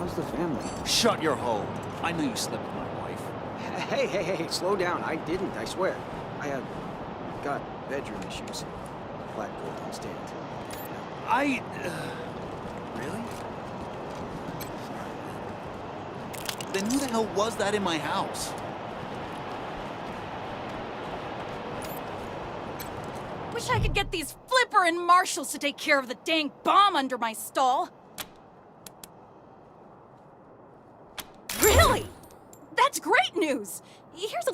How's the family? Shut your hole. I knew you slept with my wife. Hey, slow down. I didn't, I swear. I have got bedroom issues. Black gold on stand. Really? Then who the hell was that in my house? Wish I could get these Flipper and Marshals to take care of the dang bomb under my stall. Really? That's great news!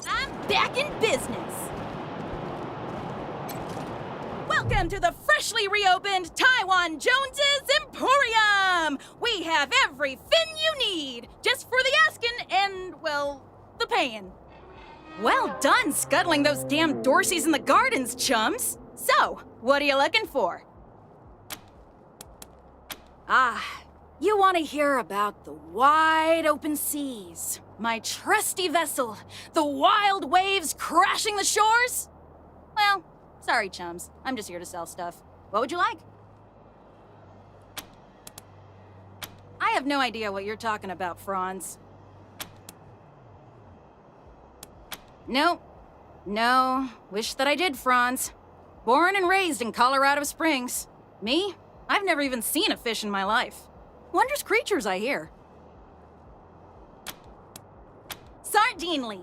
I'm back in business! Welcome to the freshly reopened Taiwan Jones's Emporium! We have every fin you need, just for the asking and, well, the paying. Well done scuttling those damn Dorseys in the gardens, chums! So, what are you looking for? You want to hear about the wide open seas, my trusty vessel, the wild waves crashing the shores? Well, sorry, chums. I'm just here to sell stuff. What would you like? I have no idea what you're talking about, Franz. No. Wish that I did, Franz. Born and raised in Colorado Springs. Me? I've never even seen a fish in my life. Wondrous creatures, I hear. Sardinely.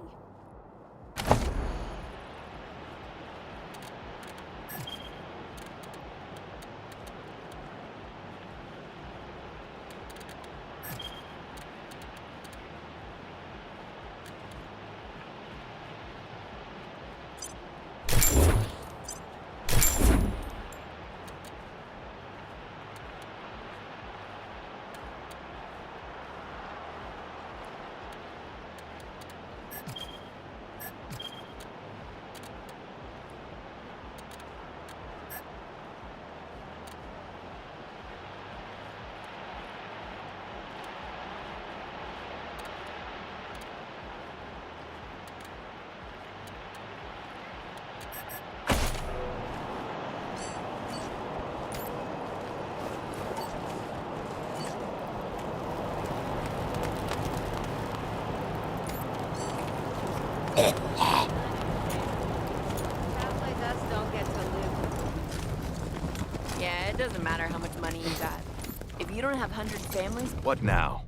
It doesn't matter how much money you got. If you don't have 100 families... What now?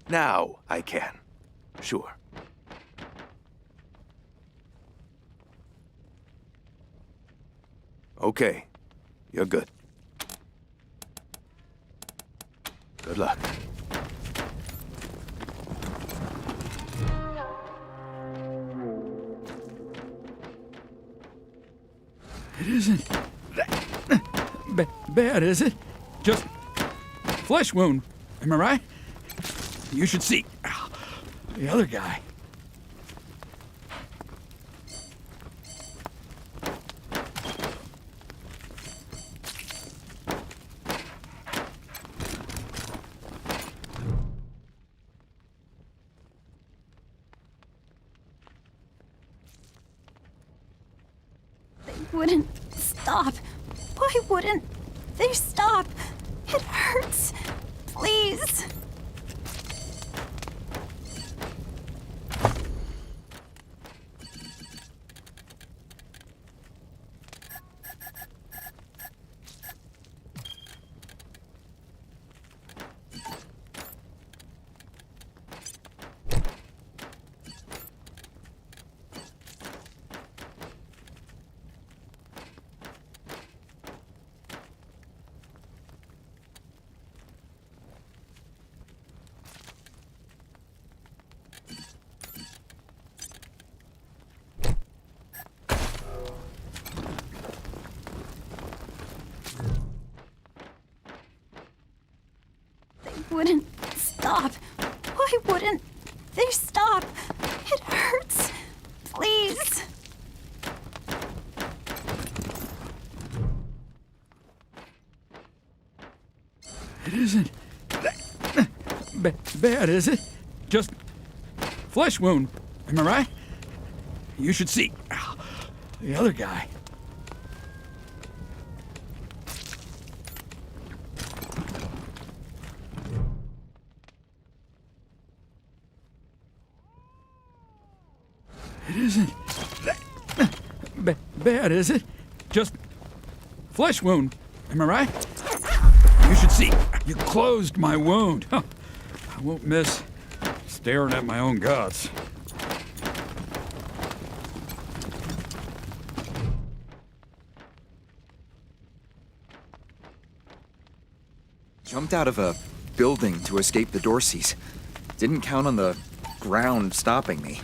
Now I can. Sure. Okay. You're good. Good luck. It isn't that bad, is it? Just flesh wound. Am I right? You should see the other guy. Wouldn't stop. Why wouldn't they stop? It hurts. Please. Wouldn't stop. Why wouldn't they stop? It hurts. Please. It isn't that bad, is it? Just flesh wound. Am I right? You should see the other guy. It isn't that bad, is it? Just flesh wound. Am I right? You should see. You closed my wound. Huh. I won't miss staring at my own guts. Jumped out of a building to escape the Dorseys. Didn't count on the ground stopping me.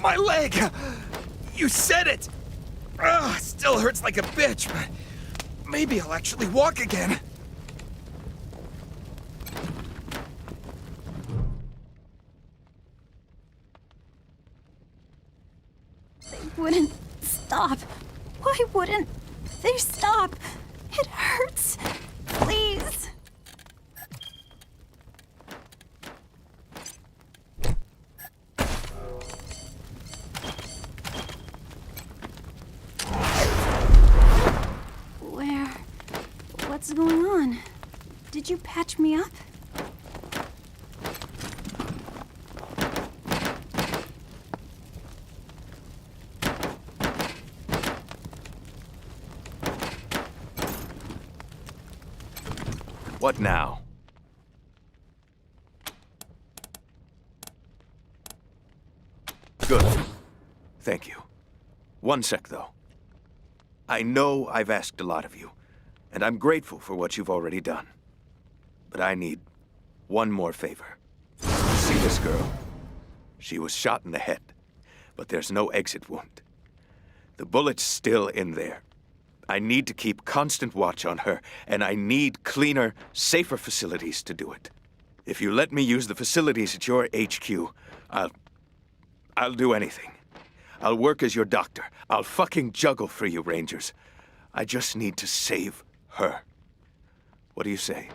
My leg! You said it! Ugh, still hurts like a bitch, but maybe I'll actually walk again. They wouldn't stop. Why wouldn't they stop? It hurts. Please. What's going on? Did you patch me up? What now? Good. Thank you. One sec, though. I know I've asked a lot of you, and I'm grateful for what you've already done. But I need one more favor. See this girl? She was shot in the head, but there's no exit wound. The bullet's still in there. I need to keep constant watch on her, and I need cleaner, safer facilities to do it. If you let me use the facilities at your HQ, I'll do anything. I'll work as your doctor. I'll fucking juggle for you, Rangers. I just need to save her. What do you say?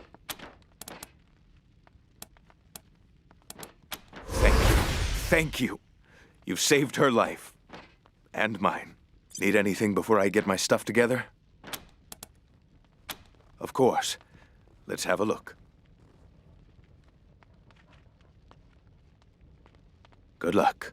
Thank you. Thank you. You've saved her life. And mine. Need anything before I get my stuff together? Of course. Let's have a look. Good luck.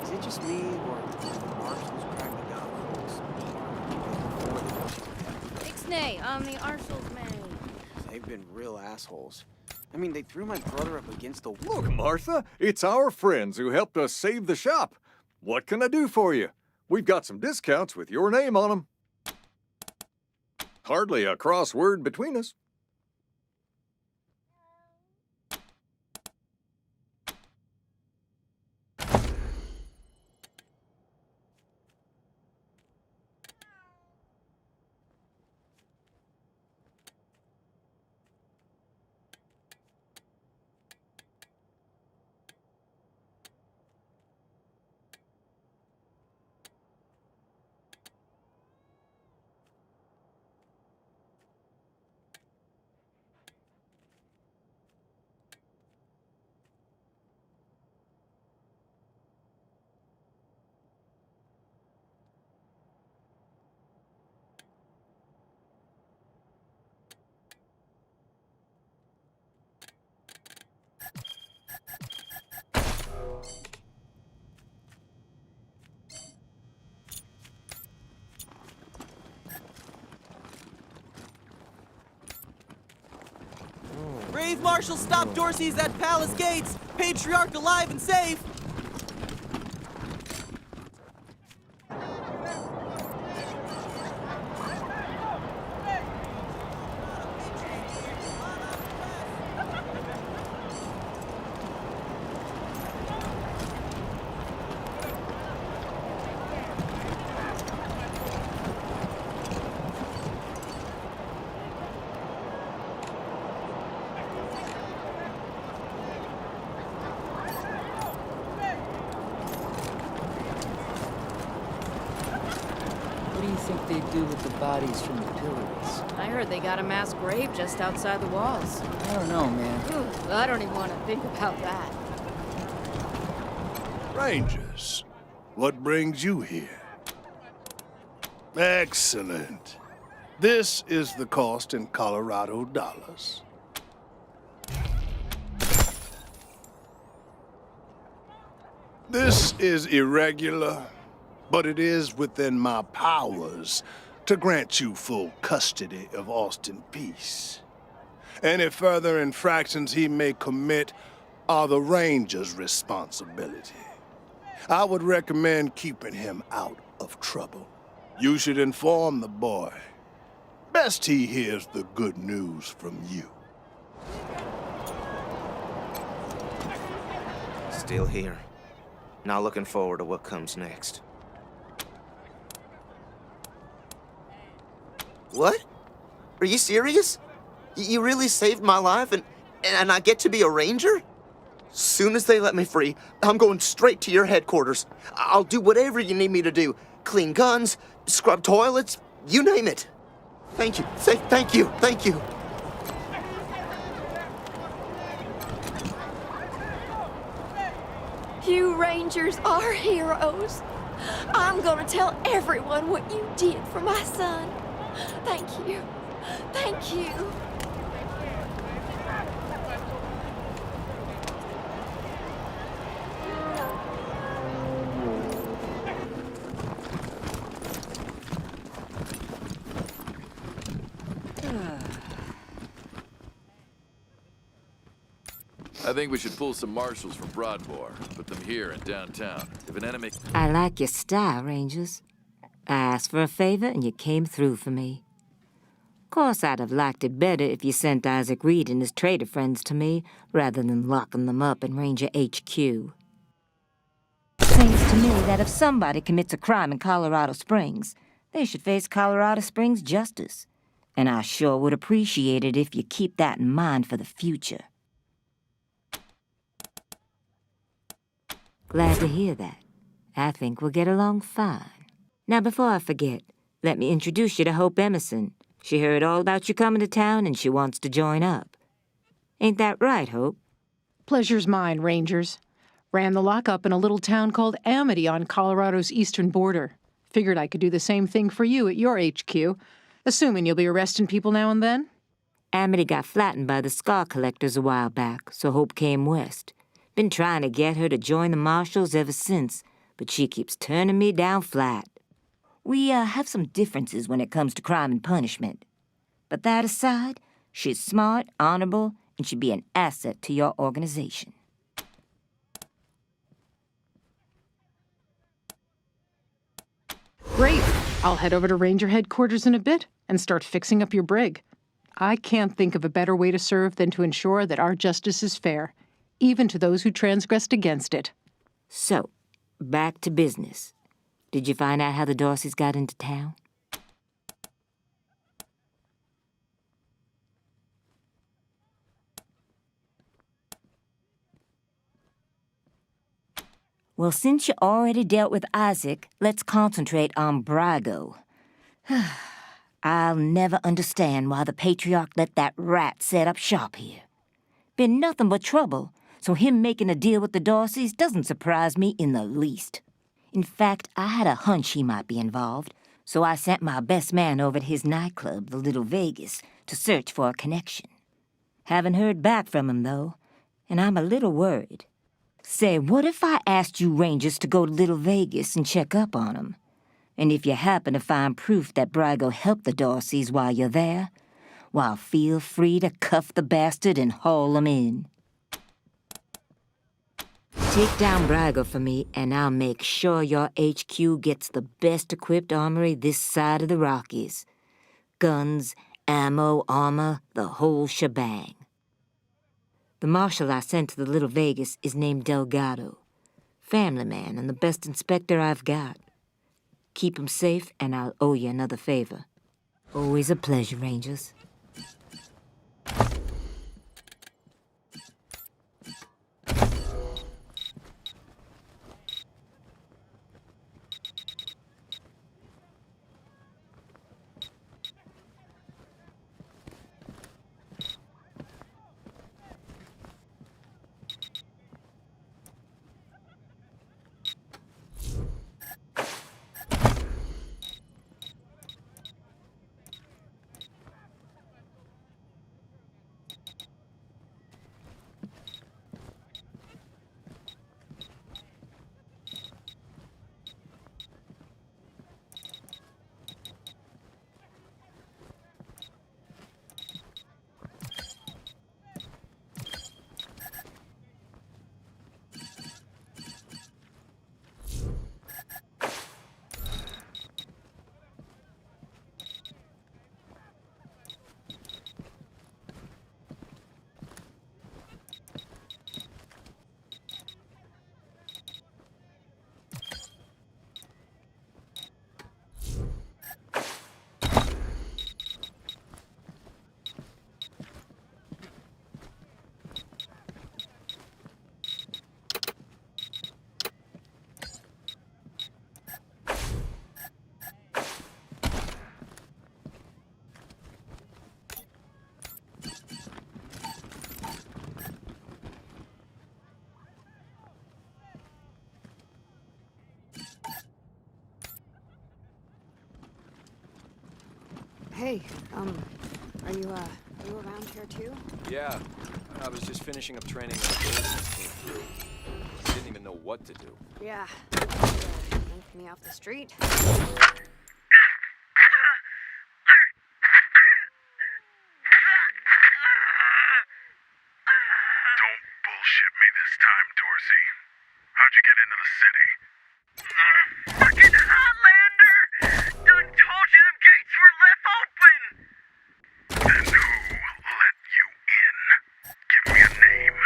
Is it just me, or did the marshals crack the gun before the Russians attacked? Ixnay, the Arshals, man. They've been real assholes. I mean, they threw my brother up against the wall. Look, Martha, it's our friends who helped us save the shop. What can I do for you? We've got some discounts with your name on them. Hardly a crossword between us. Chief Marshal stopped Dorsey's at Palace Gates. Patriarch alive and safe. What do you think they do with the bodies from the pillories? I heard they got a mass grave just outside the walls. I don't know, man. Ooh, I don't even want to think about that. Rangers, what brings you here? Excellent. This is the cost in Colorado dollars. This is irregular, but it is within my powers to grant you full custody of Austin Peace. Any further infractions he may commit are the Ranger's responsibility. I would recommend keeping him out of trouble. You should inform the boy. Best he hears the good news from you. Still here. Not looking forward to what comes next. What? Are you serious? You really saved my life and I get to be a ranger? Soon as they let me free, I'm going straight to your headquarters. I'll do whatever you need me to do. Clean guns, scrub toilets, you name it. Thank you, thank you, thank you. You Rangers are heroes. I'm gonna tell everyone what you did for my son. Thank you. Thank you. I think we should pull some marshals from Broadmoor, put them here in downtown. If an enemy... I like your style, Rangers. I asked for a favor and you came through for me. Of course, I'd have liked it better if you sent Isaac Reed and his traitor friends to me, rather than locking them up in Ranger HQ. Seems to me that if somebody commits a crime in Colorado Springs, they should face Colorado Springs justice. And I sure would appreciate it if you keep that in mind for the future. Glad to hear that. I think we'll get along fine. Now, before I forget, let me introduce you to Hope Emerson. She heard all about you coming to town and she wants to join up. Ain't that right, Hope? Pleasure's mine, Rangers. Ran the lockup in a little town called Amity on Colorado's eastern border. Figured I could do the same thing for you at your HQ, assuming you'll be arresting people now and then. Amity got flattened by the scar collectors a while back, so Hope came west. Been trying to get her to join the marshals ever since, but she keeps turning me down flat. We have some differences when it comes to crime and punishment. But that aside, she's smart, honorable, and should be an asset to your organization. Great. I'll head over to Ranger headquarters in a bit and start fixing up your brig. I can't think of a better way to serve than to ensure that our justice is fair, even to those who transgressed against it. So, back to business. Did you find out how the Dorseys got into town? Well, since you already dealt with Isaac, let's concentrate on Brago. I'll never understand why the Patriarch let that rat set up shop here. Been nothing but trouble, so him making a deal with the Dorseys doesn't surprise me in the least. In fact, I had a hunch he might be involved, so I sent my best man over to his nightclub, the Little Vegas, to search for a connection. Haven't heard back from him, though, and I'm a little worried. Say, what if I asked you Rangers to go to Little Vegas and check up on him? And if you happen to find proof that Brago helped the Dorseys while you're there, Well, feel free to cuff the bastard and haul him in. Take down Brago for me, and I'll make sure your HQ gets the best-equipped armory this side of the Rockies. Guns, ammo, armor, the whole shebang. The marshal I sent to the Little Vegas is named Delgado. Family man and the best inspector I've got. Keep him safe, and I'll owe you another favor. Always a pleasure, Rangers. Hey, are you around here too? Yeah, I was just finishing up training when the business came through. Didn't even know what to do. Yeah. Yanked me off the street. Don't bullshit me this time, Dorsey. How'd you get into the city? Fucking Highlander! Done told you them gates were left open! And who let you in? Give me a name.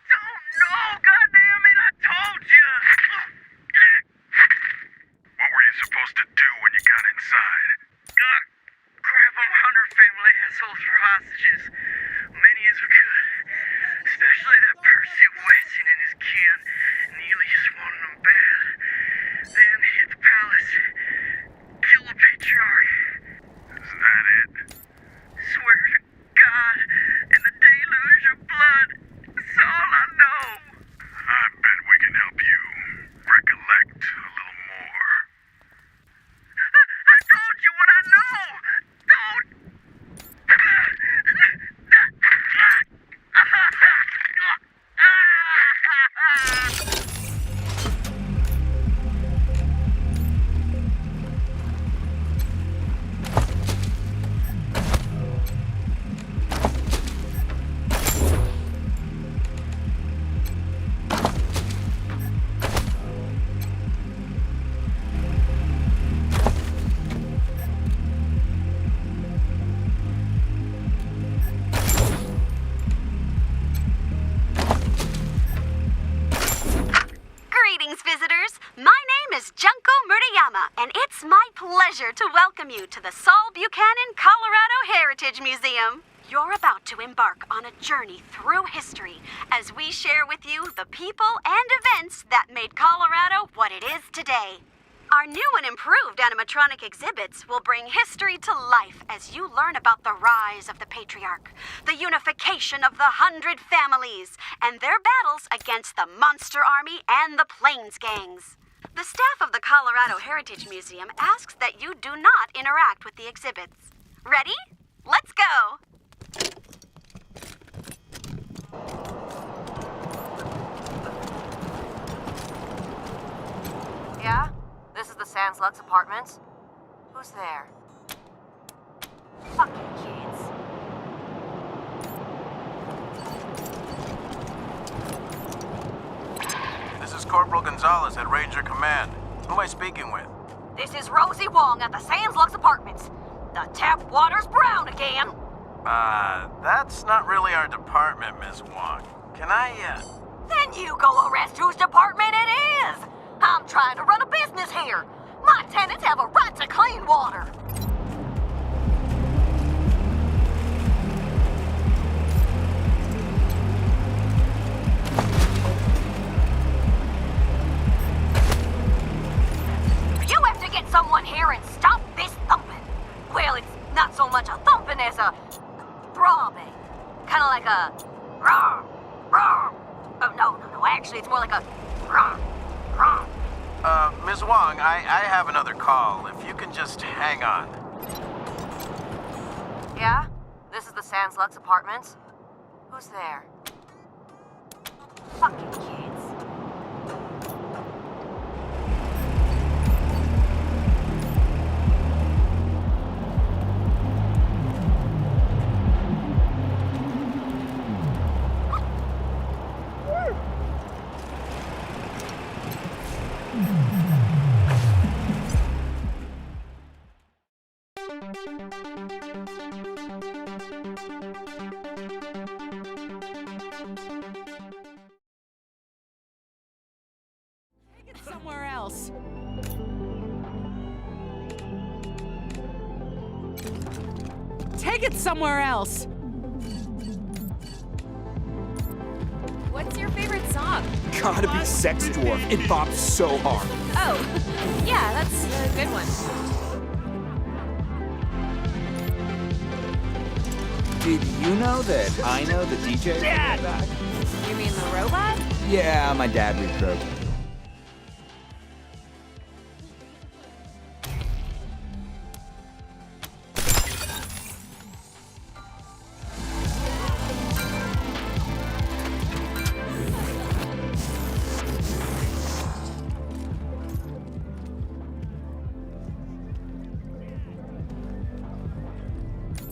Don't know, goddammit, I told you! What were you supposed to do when you got inside? Grab them Hunter family assholes for hostages. Many as we could. Especially that Percy Weston and his kin. Neely just wanted them bad. Then hit the palace. Kill the patriarch. Is that it? Swear to God and the deluge of blood. That's all I know. I bet we can help you recollect a little more. I told you what I know. Don't. Greetings, visitors. My name is Junko Murayama, and it's my pleasure to welcome you to the Saul Buchanan, Colorado Heritage Museum. You're about to embark on a journey through history as we share with you the people and events that made Colorado what it is today. Our new and improved animatronic exhibits will bring history to life as you learn about the rise of the Patriarch, the unification of the 100 families, and their battles against the Monster Army and the Plains Gangs. The staff of the Colorado Heritage Museum asks that you do not interact with the exhibits. Ready? Let's go! Yeah? This is the Sans Lux Apartments? Who's there? Fucking kids. This is Corporal Gonzalez at Ranger Command. Who am I speaking with? This is Rosie Wong at the Sands Lux Apartments. The tap water's brown again. That's not really our department, Miss Wong. Can I, Then you go arrest whose department it is. I'm trying to run a business here. My tenants have a right to clean water. You have to get someone here and stop this thumping. Well, it's not so much a thumping as a throbbing. Kind of like a rawr, rawr. Oh, no. Actually, it's more like a rawr, rawr. Ms. Wong, I have another call. If you can just hang on. Yeah? This is the Sands Lux Apartments? Who's there? Fucking kids. Somewhere else. Take it somewhere else. What's your favorite song? Gotta be Sex Dwarf. It bops so hard. Oh, yeah, that's a good one. Did you know that I know the DJ? Dad! You mean the robot? Yeah, my dad reprogrammed.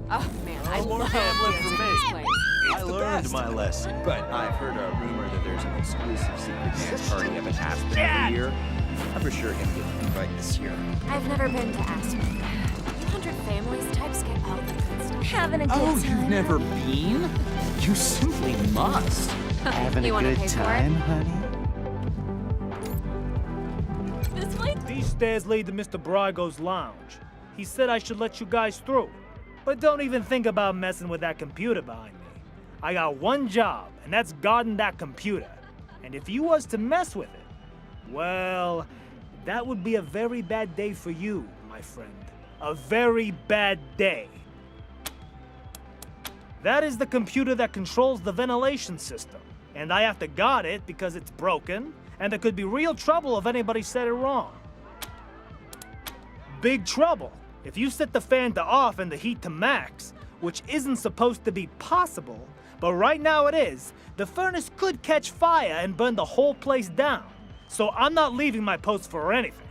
Oh man, I more love Hamlet this for place. I learned my lesson. But I've heard a rumor that there's an exclusive secret dance party up in Aspen every year. I'm for sure gonna get an invite this year. I've never been to Aspen. 100 families types get all the good stuff. Having a good Oh, time. you've never been? You simply must. Having you a good time, honey? This way? These stairs lead to Mr. Brago's lounge. He said I should let you guys through. But don't even think about messing with that computer behind me. I got one job, and that's guarding that computer. And if you was to mess with it, well, that would be a very bad day for you, my friend. A very bad day. That is the computer that controls the ventilation system. And I have to guard it because it's broken, and there could be real trouble if anybody said it wrong. Big trouble. If you set the fan to off and the heat to max, which isn't supposed to be possible, but right now it is, the furnace could catch fire and burn the whole place down. So I'm not leaving my post for anything.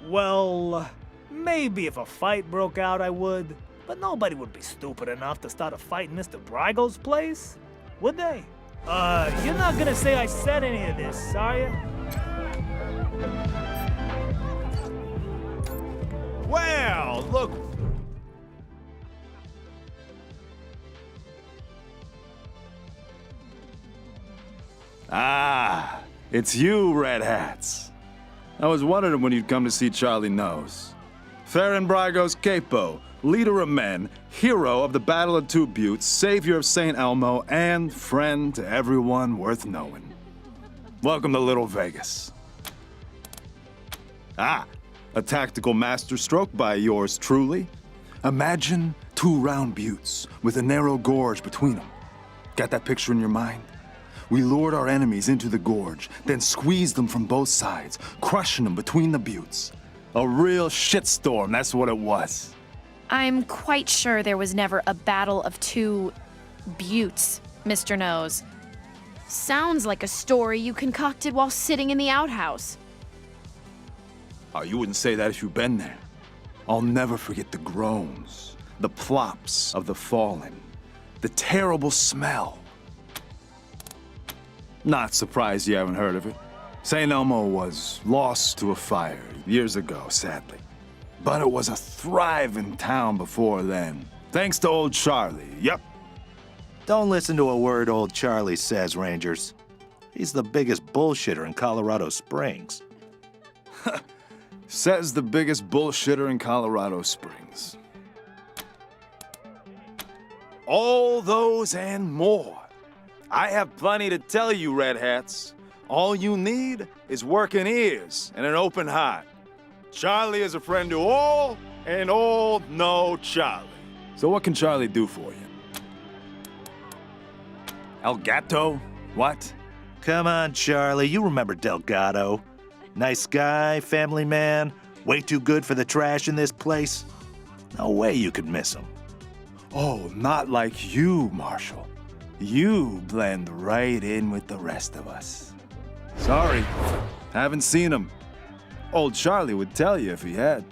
Well, maybe if a fight broke out I would, but nobody would be stupid enough to start a fight in Mr. Brago's place, would they? You're not gonna say I said any of this, are you? Well, look. Ah, it's you, Red Hats. I was wondering when you'd come to see Charlie Knows. Theron Brago's capo, leader of men, hero of the Battle of Two Buttes, savior of St. Elmo, and friend to everyone worth knowing. Welcome to Little Vegas. Ah, a tactical masterstroke by yours truly. Imagine two round buttes with a narrow gorge between them. Got that picture in your mind? We lured our enemies into the gorge, then squeezed them from both sides, crushing them between the buttes. A real shitstorm, that's what it was. I'm quite sure there was never a battle of two buttes, Mr. Nose. Sounds like a story you concocted while sitting in the outhouse. Oh, you wouldn't say that if you'd been there. I'll never forget the groans, The plops of the fallen. The terrible smell. Not surprised you haven't heard of it. St. Elmo was lost to a fire years ago, sadly. But it was a thriving town before then. Thanks to old Charlie, yep. Don't listen to a word old Charlie says, Rangers. He's the biggest bullshitter in Colorado Springs. Says the biggest bullshitter in Colorado Springs. All those and more. I have plenty to tell you, Red Hats. All you need is working ears and an open heart. Charlie is a friend to all, and all know Charlie. So what can Charlie do for you? El Gato? What? Come on, Charlie, you remember Delgado. Nice guy, family man, way too good for the trash in this place. No way you could miss him. Oh, not like you, Marshall. You blend right in with the rest of us. Sorry, haven't seen him. Old Charlie would tell you if he had.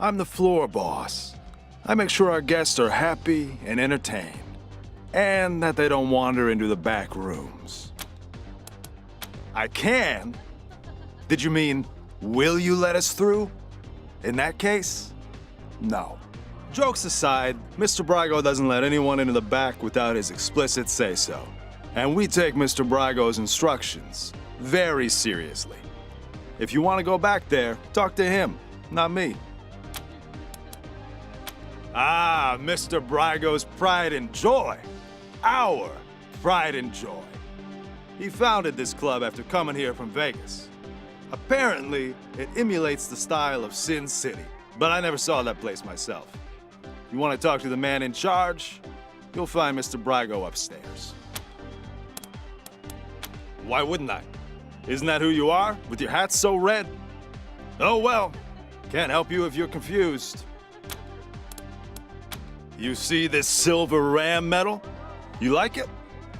I'm the floor boss. I make sure our guests are happy and entertained, and that they don't wander into the back rooms. I can? Did you mean, will you let us through? In that case, no. Jokes aside, Mr. Brago doesn't let anyone into the back without his explicit say-so. And we take Mr. Brago's instructions very seriously. If you want to go back there, talk to him, not me. Ah, Mr. Brago's pride and joy. Our pride and joy. He founded this club after coming here from Vegas. Apparently, it emulates the style of Sin City, but I never saw that place myself. You want to talk to the man in charge? You'll find Mr. Brago upstairs. Why wouldn't I? Isn't that who you are, with your hat so red? Oh well, can't help you if you're confused. You see this silver ram medal? You like it?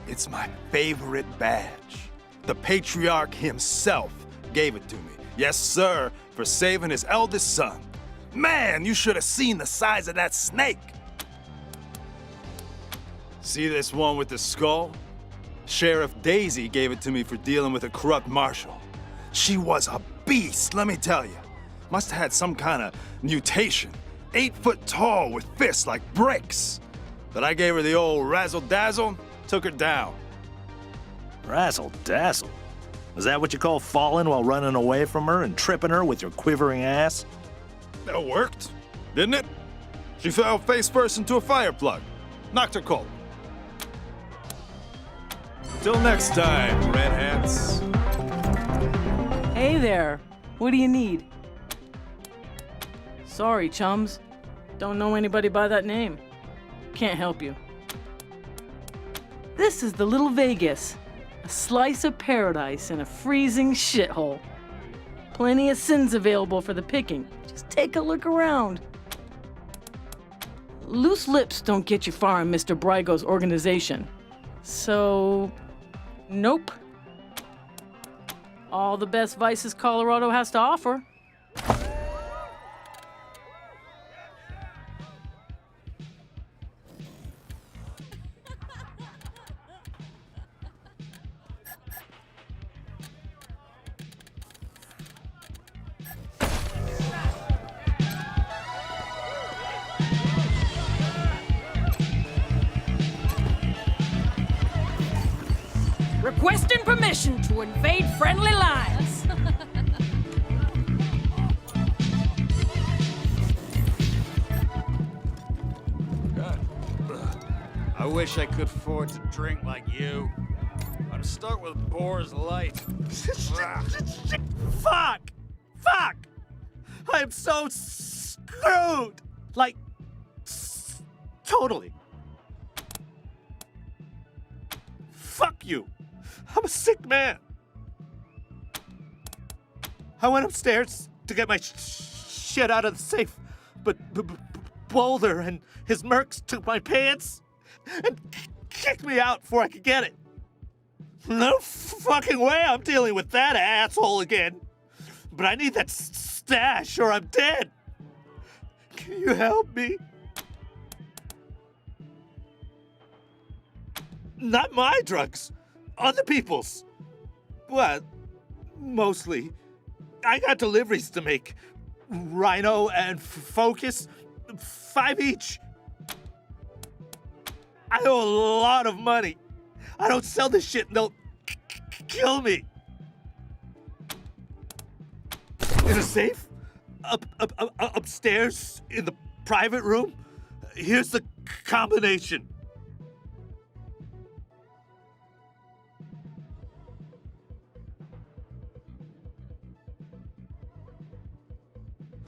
It's my favorite badge. The patriarch himself gave it to me. Yes, sir, for saving his eldest son. Man, you should have seen the size of that snake. See this one with the skull? Sheriff Daisy gave it to me for dealing with a corrupt marshal. She was a beast, let me tell you. Must have had some kind of mutation. 8 foot tall with fists like bricks. But I gave her the old razzle-dazzle, took her down. Razzle-dazzle? Is that what you call falling while running away from her and tripping her with your quivering ass? That worked, didn't it? She fell face first into a fire plug. Knocked her cold. Till next time, Red Hats. Hey there. What do you need? Sorry, chums. Don't know anybody by that name. Can't help you. This is the Little Vegas. A slice of paradise in a freezing shithole. Plenty of sins available for the picking. Just take a look around. Loose lips don't get you far in Mr. Brago's organization. So, nope. All the best vices Colorado has to offer. Requesting permission to invade friendly lines. I wish I could afford to drink like you. I'd start with Boar's Light. Fuck! Fuck! I am so screwed! Like, totally. Fuck you! I'm a sick man. I went upstairs to get my shit out of the safe, but Boulder and his mercs took my pants and kicked me out before I could get it. No fucking way I'm dealing with that asshole again. But I need that stash or I'm dead. Can you help me? Not my drugs. Other people's. Well, mostly. I got deliveries to make. Rhino and Focus. 5 each. I owe a lot of money. I don't sell this shit and they'll kill me. In a safe? Upstairs in the private room? Here's the combination.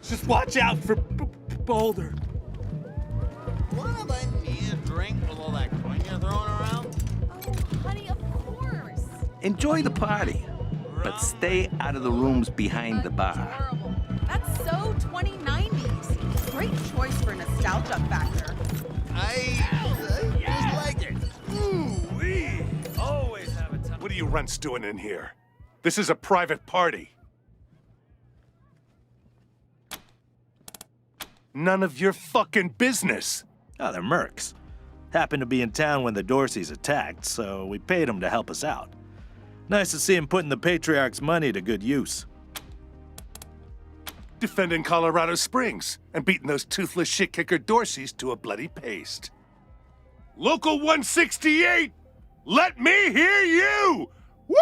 Just watch out for Boulder. Wanna lend me a drink with all that coin you're throwing around? Oh, honey, of course. Enjoy the party, but stay out of the rooms behind the bar. That's so 2090s. Great choice for nostalgia factor. I just like it. Ooh-wee. Always have a time. What are you runts doing in here? This is a private party. None of your fucking business. Oh, they're mercs. Happened to be in town when the Dorseys attacked, so we paid them to help us out. Nice to see him putting the Patriarch's money to good use. Defending Colorado Springs and beating those toothless shit-kicker Dorseys to a bloody paste. Local 168, let me hear you! Woo!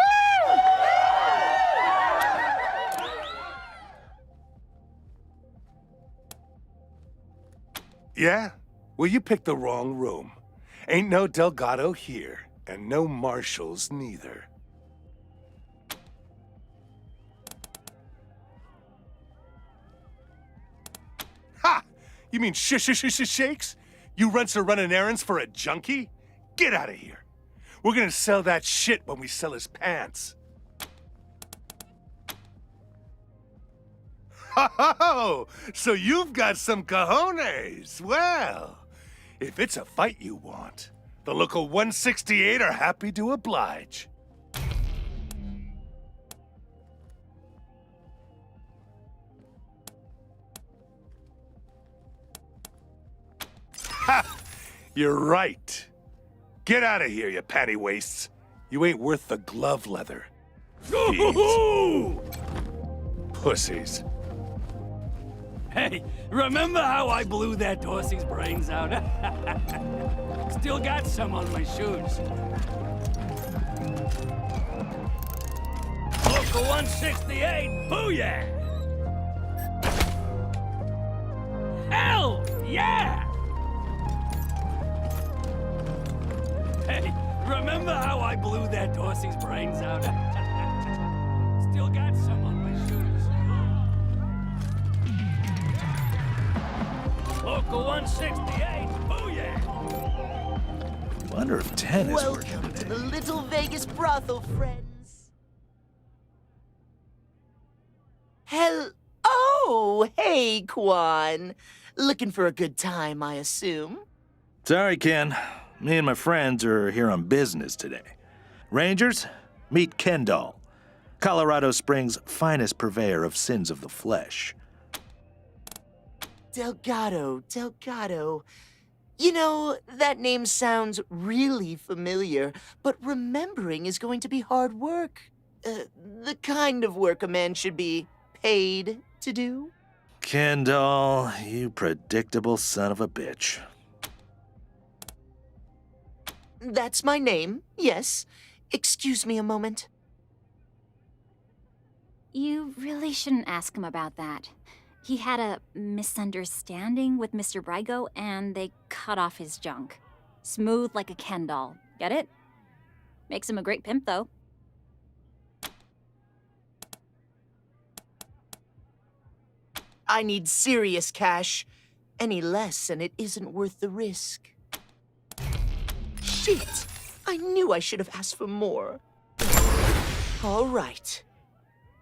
Yeah? Well, you picked the wrong room. Ain't no Delgado here, and no marshals neither. Ha! You mean shakes? You runts are running errands for a junkie? Get out of here. We're gonna sell that shit when we sell his pants. Oh, so you've got some cojones. Well, if it's a fight you want, the local 168 are happy to oblige. Ha! You're right. Get out of here, you panty wastes. You ain't worth the glove leather. Pussies. Hey, remember how I blew that Dorsey's brains out? Still got some on my shoes. Local 168, booyah! Hell yeah! Hey, remember how I blew that Dorsey's brains out? Still got some on my shoes. Local 168, booyah! Wonder if 10 is working Welcome today. to the Little Vegas brothel, friends. Oh, hey, Quan. Looking for a good time, I assume? Sorry, Ken. Me and my friends are here on business today. Rangers, meet Kendall, Colorado Springs' finest purveyor of sins of the flesh. Delgado. You know, that name sounds really familiar, but remembering is going to be hard work. The kind of work a man should be paid to do. Kendall, you predictable son of a bitch. That's my name, yes. Excuse me a moment. You really shouldn't ask him about that. He had a misunderstanding with Mr. Brygo, and they cut off his junk. Smooth like a Ken doll. Get it? Makes him a great pimp, though. I need serious cash. Any less, and it isn't worth the risk. Shit! I knew I should have asked for more. All right.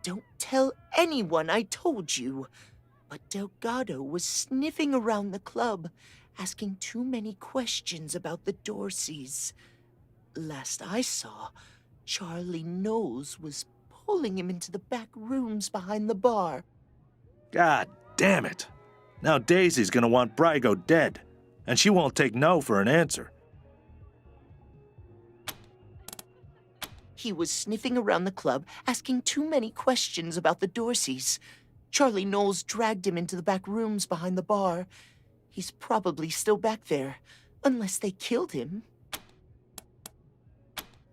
Don't tell anyone I told you. But Delgado was sniffing around the club, asking too many questions about the Dorseys. Last I saw, Charlie Knowles was pulling him into the back rooms behind the bar. God damn it. Now Daisy's gonna want Brygo dead, and she won't take no for an answer. He was sniffing around the club, asking too many questions about the Dorseys. Charlie Knowles dragged him into the back rooms behind the bar. He's probably still back there, unless they killed him.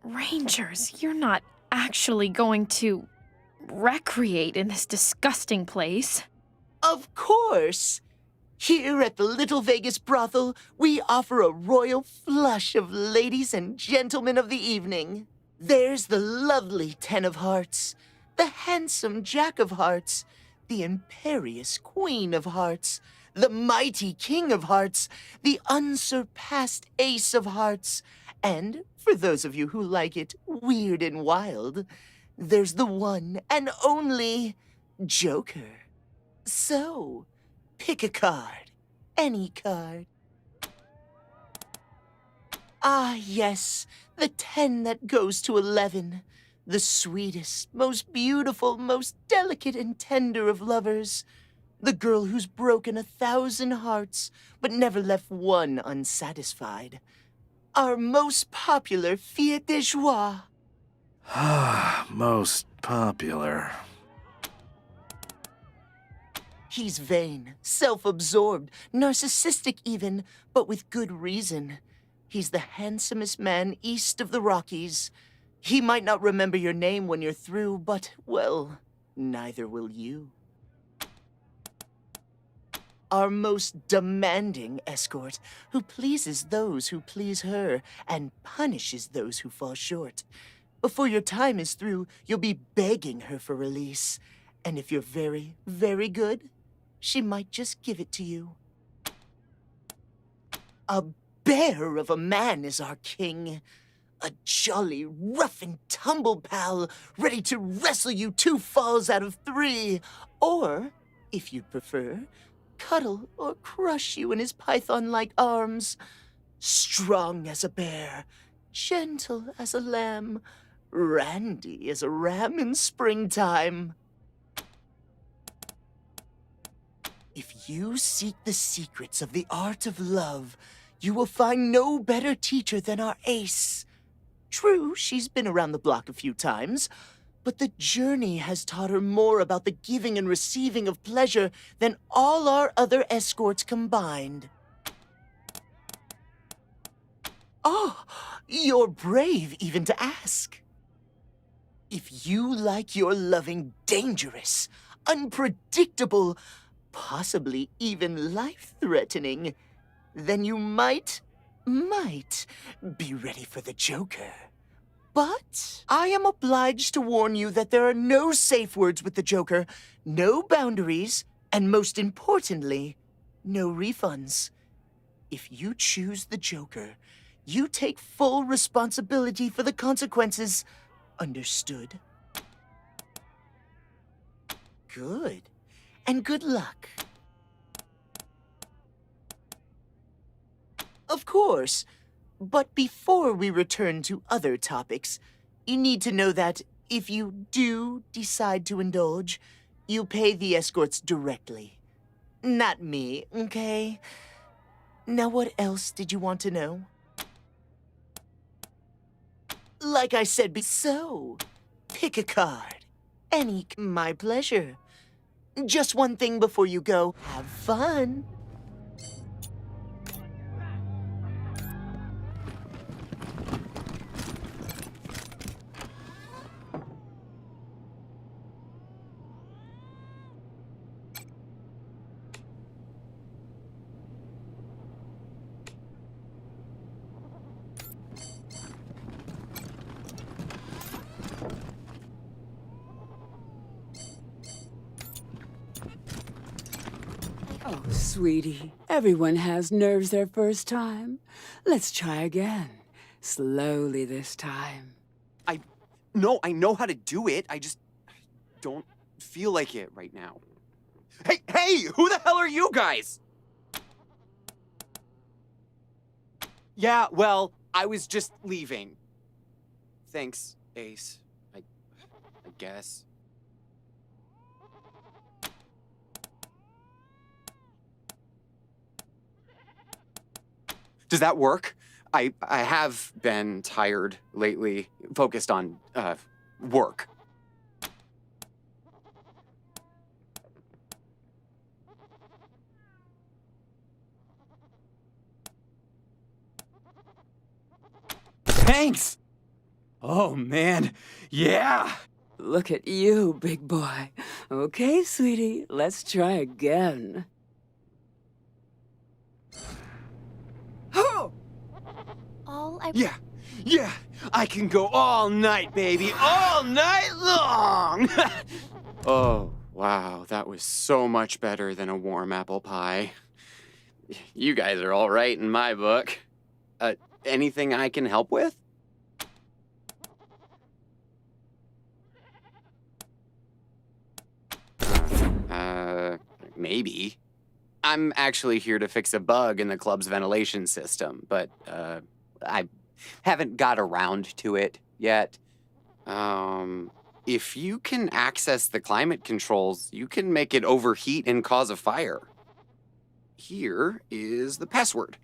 Rangers, you're not actually going to recreate in this disgusting place. Of course! Here at the Little Vegas brothel, we offer a royal flush of ladies and gentlemen of the evening. There's the lovely Ten of Hearts, the handsome Jack of Hearts, the imperious Queen of Hearts, the mighty King of Hearts, the unsurpassed Ace of Hearts, and, for those of you who like it weird and wild, there's the one and only Joker. So, pick a card. Any card. Ah, yes, the 10 that goes to 11. The sweetest, most beautiful, most delicate and tender of lovers. The girl who's broken 1,000 hearts, but never left one unsatisfied. Our most popular fille de joie. Most popular. He's vain, self-absorbed, narcissistic even, but with good reason. He's the handsomest man east of the Rockies. He might not remember your name when you're through, but, well, neither will you. Our most demanding escort, who pleases those who please her and punishes those who fall short. Before your time is through, you'll be begging her for release. And if you're very, very good, she might just give it to you. A bear of a man is our king. A jolly, rough and tumble pal, ready to wrestle you 2 falls out of 3. Or, if you'd prefer, cuddle or crush you in his python-like arms. Strong as a bear, gentle as a lamb, randy as a ram in springtime. If you seek the secrets of the art of love, you will find no better teacher than our ace. True, she's been around the block a few times, but the journey has taught her more about the giving and receiving of pleasure than all our other escorts combined. Oh, you're brave even to ask. If you like your loving dangerous, unpredictable, possibly even life-threatening, then you might be ready for the Joker. But I am obliged to warn you that there are no safe words with the Joker, no boundaries, and most importantly, no refunds. If you choose the Joker, you take full responsibility for the consequences. Understood? Good. And good luck. Of course. But before we return to other topics, you need to know that if you do decide to indulge, you pay the escorts directly. Not me, okay? Now what else did you want to know? Like I said, so, pick a card. Any, my pleasure. Just one thing before you go. Have fun. Oh, sweetie, everyone has nerves their first time. Let's try again. Slowly this time. No, I know how to do it. I just don't feel like it right now. Hey, who the hell are you guys? Yeah, well, I was just leaving. Thanks, Ace. I guess. Does that work? I have been tired lately, focused on, work. Thanks! Oh, man. Yeah! Look at you, big boy. Okay, sweetie, let's try again. Yeah, I can go all night, baby, all night long! Oh, wow, that was so much better than a warm apple pie. You guys are all right in my book. Anything I can help with? Maybe. I'm actually here to fix a bug in the club's ventilation system, but, I haven't got around to it yet. If you can access the climate controls, you can make it overheat and cause a fire. Here is the password.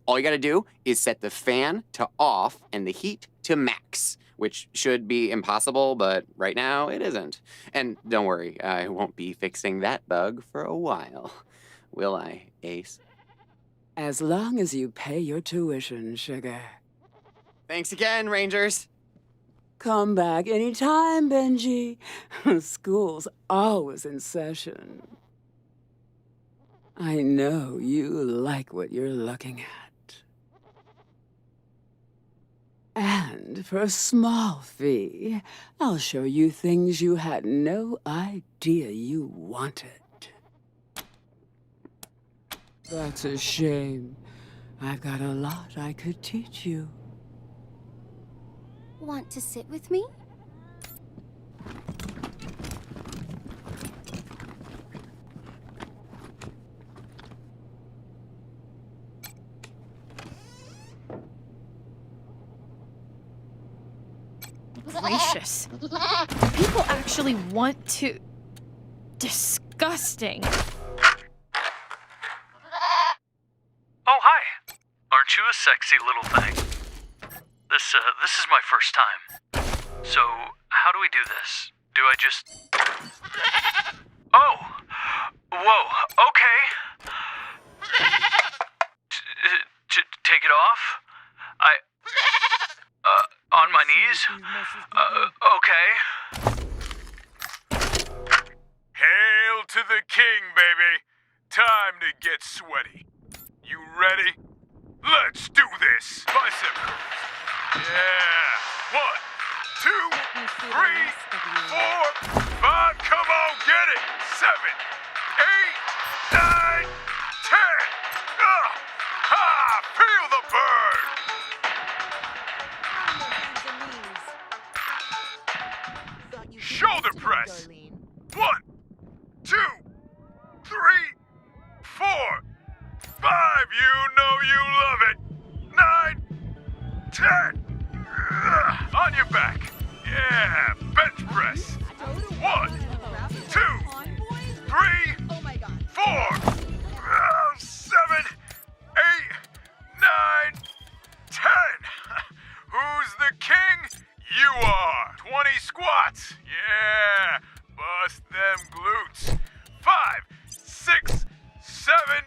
All you gotta do is set the fan to off and the heat to max, which should be impossible, but right now it isn't. And don't worry, I won't be fixing that bug for a while. Will I, Ace? As long as you pay your tuition, sugar. Thanks again, Rangers. Come back anytime, Benji. School's always in session. I know you like what you're looking at. And for a small fee, I'll show you things you had no idea you wanted. That's a shame. I've got a lot I could teach you. Want to sit with me? Gracious. People actually want to... Disgusting. Oh, hi. Aren't you a sexy little thing? This is my first time. So, how do we do this? Do I just... Oh! Whoa, okay. Take it off? On my knees? Okay. Hail to the king, baby. Time to get sweaty. You ready? Let's do this. Bicep curls. Yeah. 1, 2, 3, 4, 5. Come on, get it. 7, 8, 9, 10. Ha! Feel the burn. Shoulder press. 1, 2, 3, 4, 5. You know you love it. 9, 10. On your back. Yeah. Bench press. 1, 2, 3, 4, 7, 8, 9, 10. Who's the king? You are. 20 squats. Yeah. Bust them glutes. 5, 6, 7,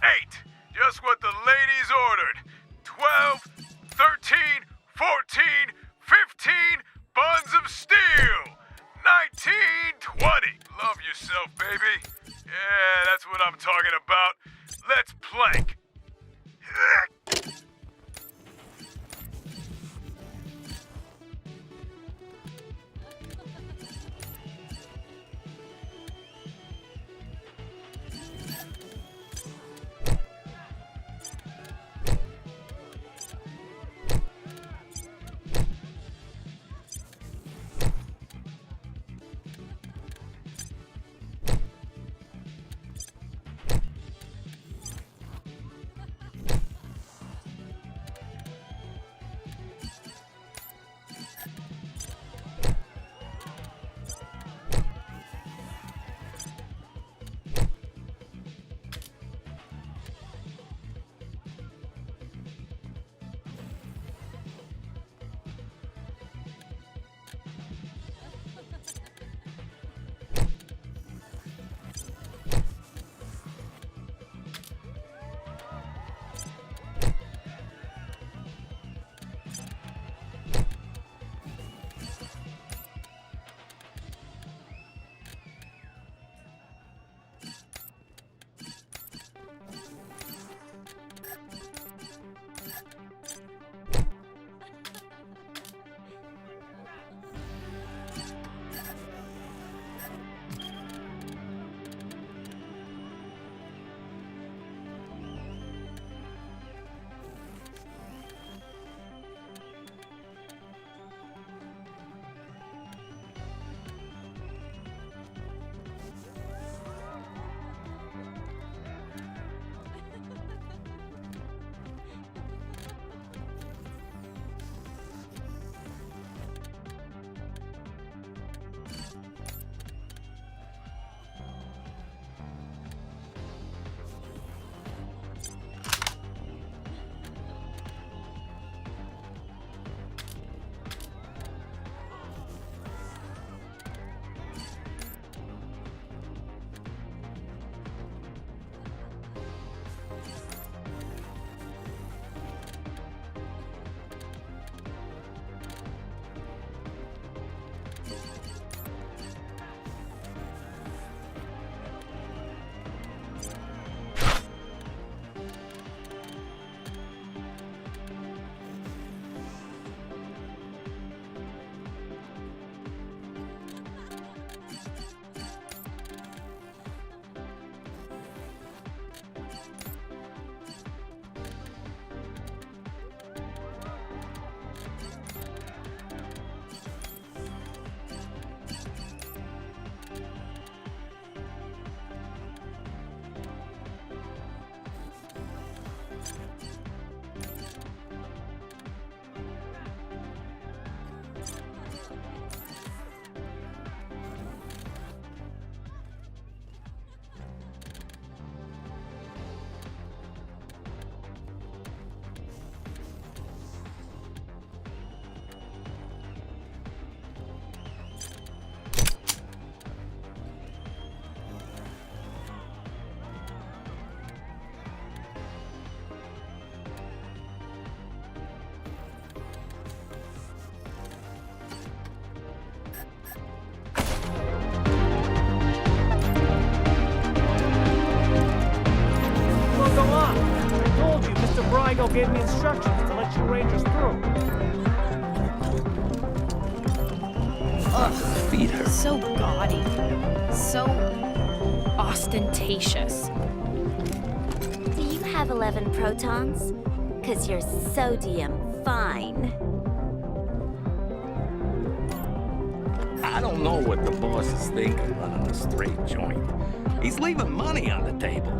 8. Just what the ladies ordered. 12, 13, 14, 15 buns of steel. 19, 20. Love yourself, baby. Yeah, that's what I'm talking about. Let's plank. Brygo gave me instructions to let you Rangers through. Feed her. So gaudy. So ostentatious. Do you have 11 protons? 'Cause you're sodium fine. I don't know what the boss is thinking running a straight joint. He's leaving money on the table.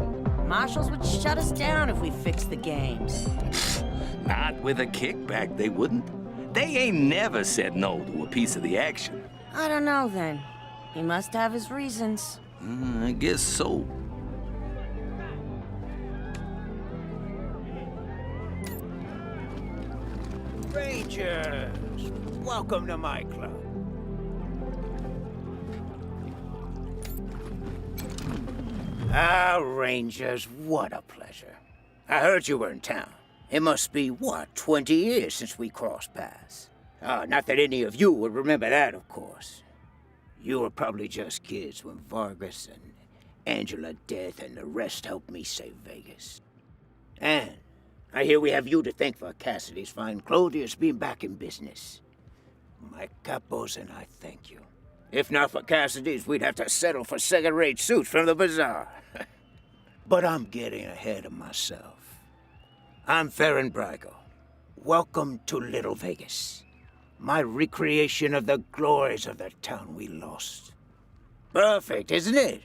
Marshals would shut us down if we fixed the games. Not with a kickback, they wouldn't. They ain't never said no to a piece of the action. I don't know then. He must have his reasons. I guess so. Rangers, welcome to my club. Rangers, what a pleasure. I heard you were in town. It must be, what, 20 years since we crossed paths? Not that any of you would remember that, of course. You were probably just kids when Vargas and Angela Death and the rest helped me save Vegas. And I hear we have you to thank for Cassidy's fine clothiers being back in business. My capos and I thank you. If not for Cassidy's, we'd have to settle for second-rate suits from the bazaar. But I'm getting ahead of myself. I'm Farron Brygo. Welcome to Little Vegas. My recreation of the glories of the town we lost. Perfect, isn't it?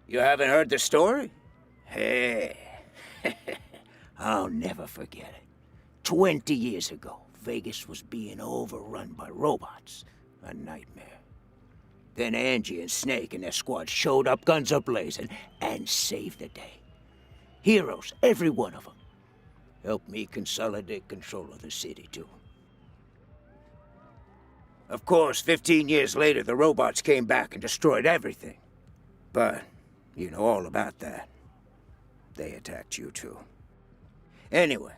You haven't heard the story? Hey, I'll never forget it. 20 years ago, Vegas was being overrun by robots. A nightmare. Then Angie and Snake and their squad showed up, guns a-blazing, and saved the day. Heroes, every one of them. Helped me consolidate control of the city, too. Of course, 15 years later, the robots came back and destroyed everything. But you know all about that. They attacked you, too. Anyway,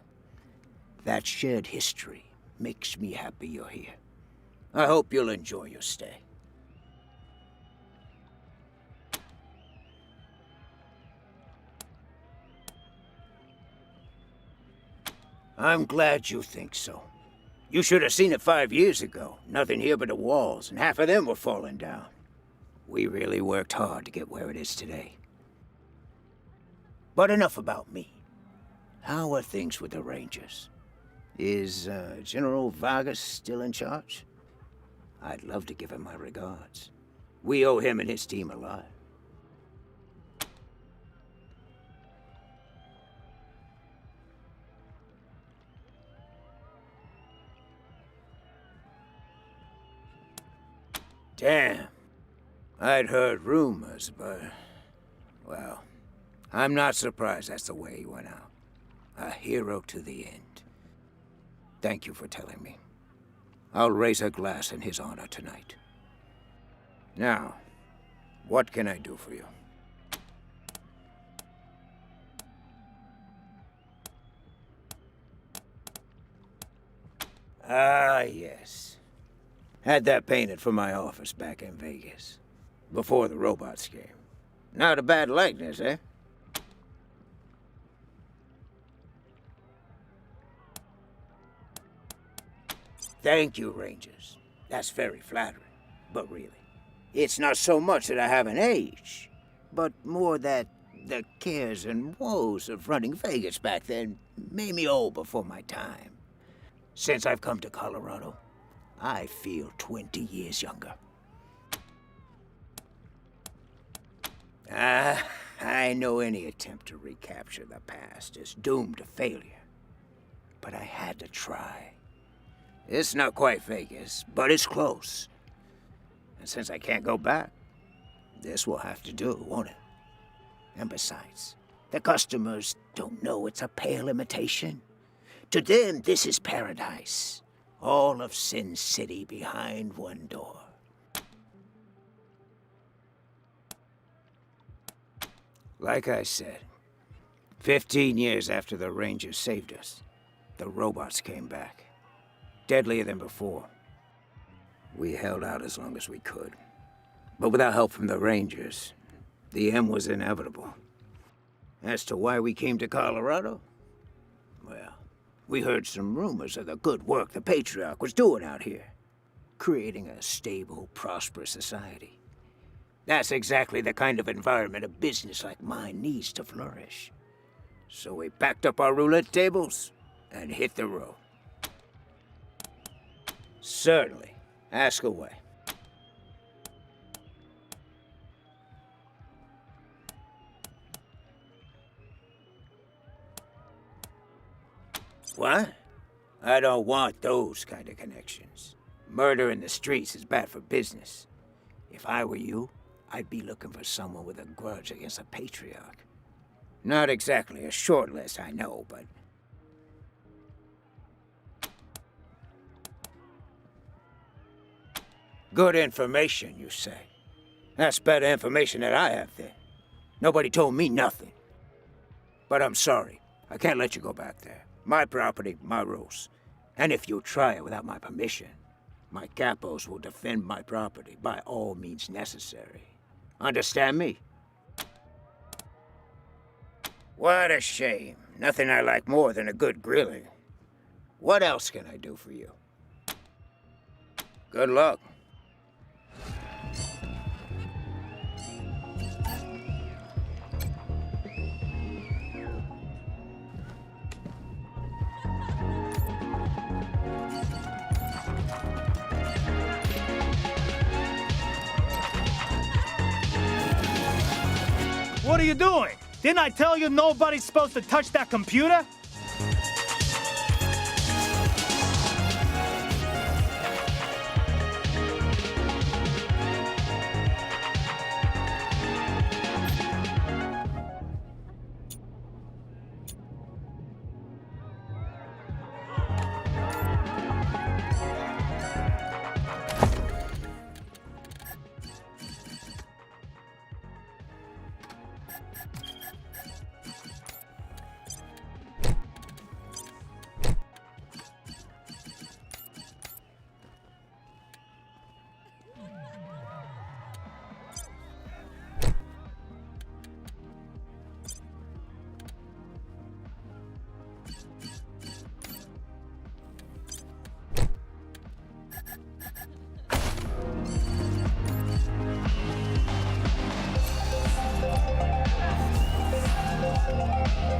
that shared history makes me happy you're here. I hope you'll enjoy your stay. I'm glad you think so. You should have seen it 5 years ago. Nothing here but the walls, and half of them were falling down. We really worked hard to get where it is today. But enough about me. How are things with the Rangers? Is General Vargas still in charge? I'd love to give him my regards. We owe him and his team a lot. Damn. I'd heard rumors, but... well, I'm not surprised that's the way he went out. A hero to the end. Thank you for telling me. I'll raise a glass in his honor tonight. Now, what can I do for you? Ah, yes. Had that painted for my office back in Vegas. Before the robots came. Not a bad likeness, eh? Thank you, Rangers. That's very flattering. But really, it's not so much that I haven't aged, but more that the cares and woes of running Vegas back then made me old before my time. Since I've come to Colorado, I feel 20 years younger. I know any attempt to recapture the past is doomed to failure. But I had to try. It's not quite Vegas, but it's close. And since I can't go back, this will have to do, won't it? And besides, the customers don't know it's a pale imitation. To them, this is paradise. All of Sin City behind one door. Like I said, 15 years after the Rangers saved us, the robots came back. Deadlier than before. We held out as long as we could. But without help from the Rangers, the end was inevitable. As to why we came to Colorado? Well, we heard some rumors of the good work the Patriarch was doing out here, creating a stable, prosperous society. That's exactly the kind of environment a business like mine needs to flourish. So we packed up our roulette tables and hit the road. Certainly. Ask away. What? I don't want those kind of connections. Murder in the streets is bad for business. If I were you, I'd be looking for someone with a grudge against a Patriarch. Not exactly a short list, I know, but... Good information, you say? That's better information than I have, then. Nobody told me nothing. But I'm sorry. I can't let you go back there. My property, my rules. And if you try it without my permission, my capos will defend my property by all means necessary. Understand me? What a shame. Nothing I like more than a good grilling. What else can I do for you? Good luck. What are you doing? Didn't I tell you nobody's supposed to touch that computer?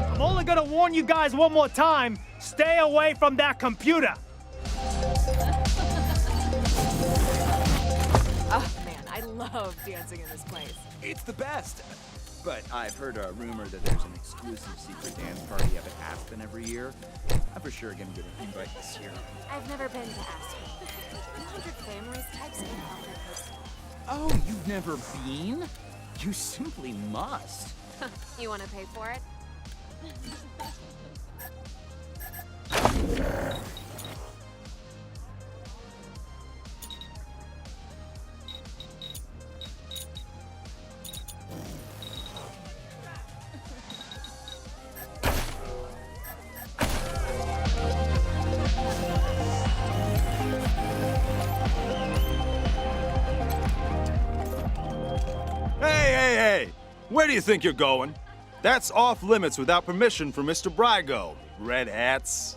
I'm only gonna warn you guys one more time. Stay away from that computer. Oh man, I love dancing in this place. It's the best. But I've heard a rumor that there's an exclusive secret dance party up at Aspen every year. I'm for sure gonna get an invite this year. I've never been to Aspen. 100 families, types of Oh, you've never been? You simply must. You want to pay for it? Hey! Where do you think you're going? That's off limits without permission from Mr. Brygo, red hats.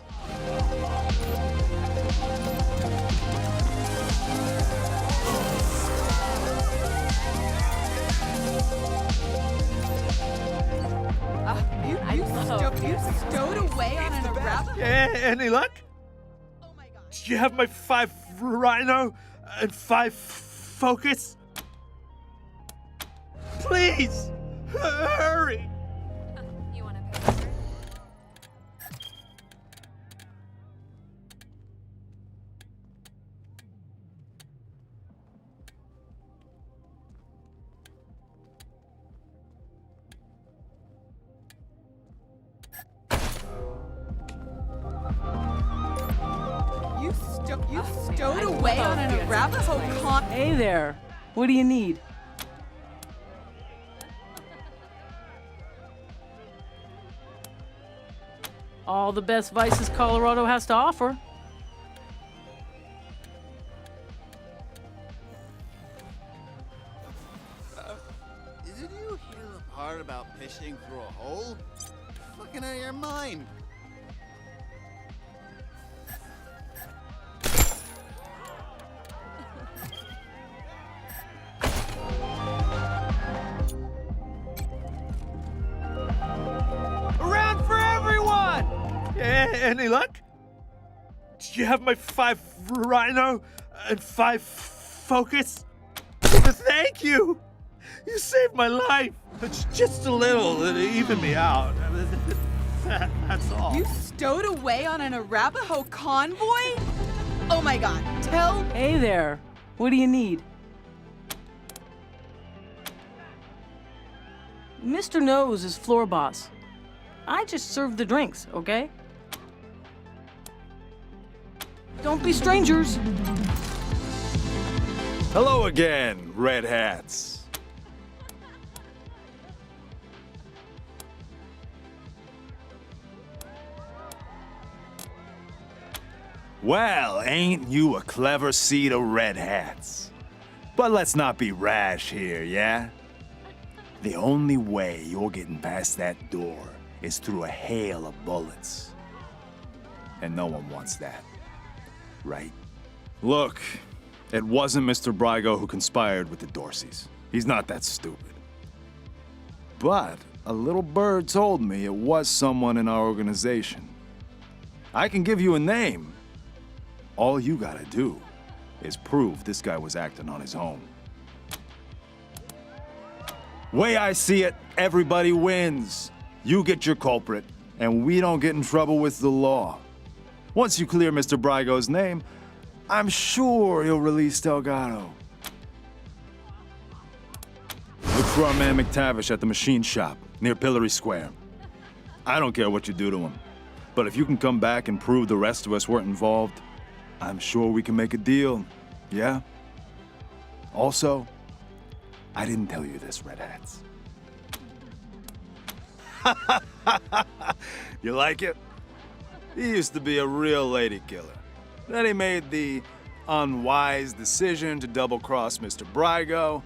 You stowed away on an Arapaho? Any luck? Oh my God. Do you have my 5 Rhino and 5 Focus? Please, hurry. You want to pay for it? You stowed away on an Arapaho con. Hey there. What do you need? All the best vices Colorado has to offer. Did you hear the part part about pissing through a hole? Fucking out of your mind. Around for everyone! Any luck? Do you have my 5 rhino and 5 focus? Thank you! You saved my life! It's just a little to even me out. That's all. You stowed away on an Arapaho convoy? Oh my god, tell... Hey there. What do you need? Mr. Nose is floor boss. I just serve the drinks, okay? Don't be strangers. Hello again, Red Hats. Well, ain't you a clever seed of Red Hats? But let's not be rash here, yeah? The only way you're getting past that door is through a hail of bullets. And no one wants that, right? Look, it wasn't Mr. Brygo who conspired with the Dorseys. He's not that stupid. But a little bird told me it was someone in our organization. I can give you a name. All you gotta do is prove this guy was acting on his own. Way I see it, everybody wins. You get your culprit, and we don't get in trouble with the law. Once you clear Mr. Brygo's name, I'm sure he'll release Delgado. Look for our man McTavish at the machine shop, near Pillory Square. I don't care what you do to him, but if you can come back and prove the rest of us weren't involved, I'm sure we can make a deal, yeah? Also, I didn't tell you this, Red Hats. You like it? He used to be a real lady killer. Then he made the unwise decision to double-cross Mr. Brygo.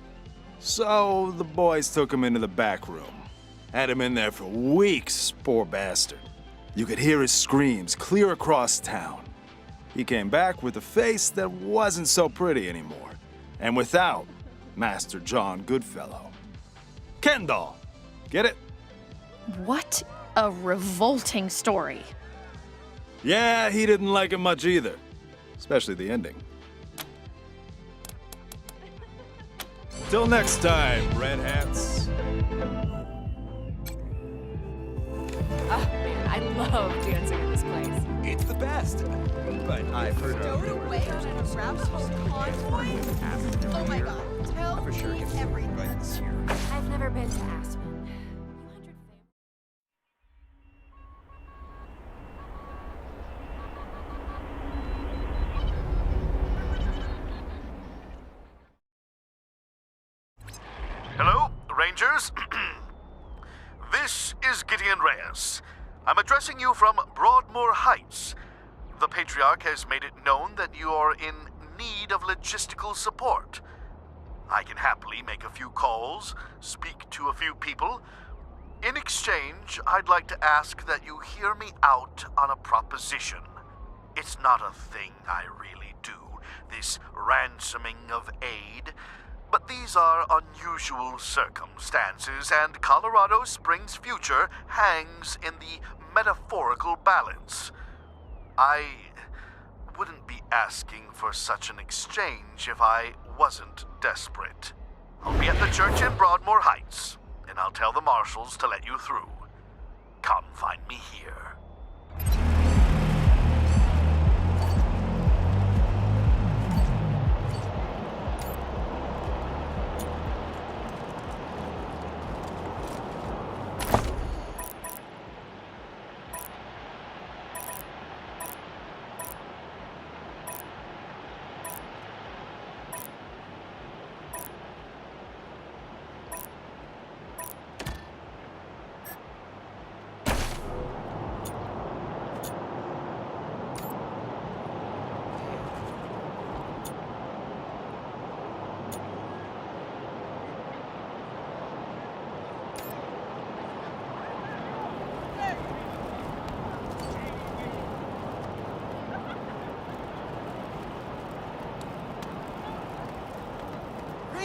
So the boys took him into the back room. Had him in there for weeks, poor bastard. You could hear his screams clear across town. He came back with a face that wasn't so pretty anymore. And without Master John Goodfellow. Kendall! Get it? What a revolting story. Yeah, he didn't like it much either. Especially the ending. Till next time, Red Hats. Oh man, I love dancing in this place. It's the best. But I've heard Stowed away on an Arapaho convoy? Oh my god, tell for sure me get everything. right this year. I've never been to Aspen. Hello, Rangers. This is Gideon Reyes. I'm addressing you from Broadmoor Heights. The Patriarch has made it known that you are in need of logistical support. I can happily make a few calls, speak to a few people. In exchange, I'd like to ask that you hear me out on a proposition. It's not a thing I really do, this ransoming of aid. But these are unusual circumstances, and Colorado Springs' future hangs in the metaphorical balance. I wouldn't be asking for such an exchange if I wasn't desperate. I'll be at the church in Broadmoor Heights, and I'll tell the marshals to let you through. Come find me here.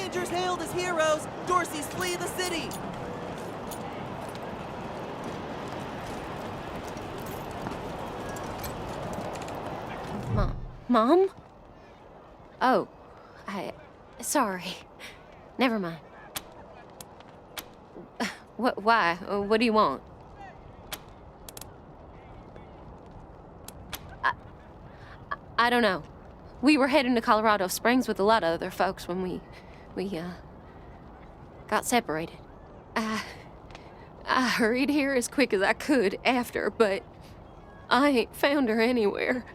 Rangers hailed as heroes. Dorseys flee the city. Mom? Oh, sorry. Never mind. Why? What do you want? I don't know. We were heading to Colorado Springs with a lot of other folks when we got separated. I hurried here as quick as I could after, but I ain't found her anywhere.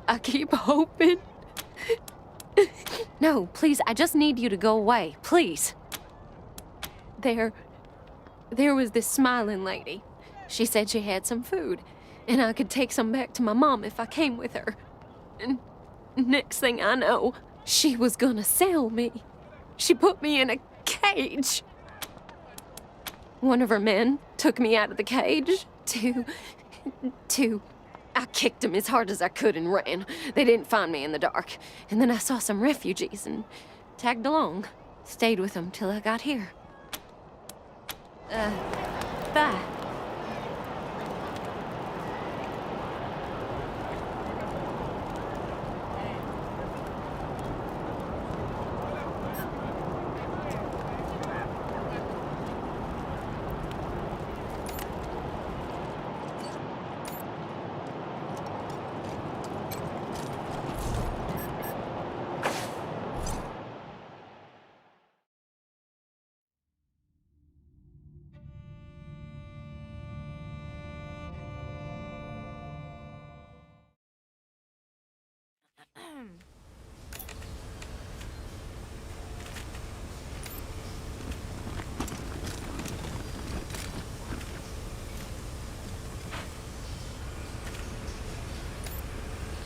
I keep hoping. No, please, I just need you to go away, please. There was this smiling lady. She said she had some food, and I could take some back to my mom if I came with her. And next thing I know, she was gonna sell me. She put me in a cage. One of her men took me out of the cage I kicked him as hard as I could and ran. They didn't find me in the dark. And then I saw some refugees and tagged along. Stayed with them till I got here. Bye.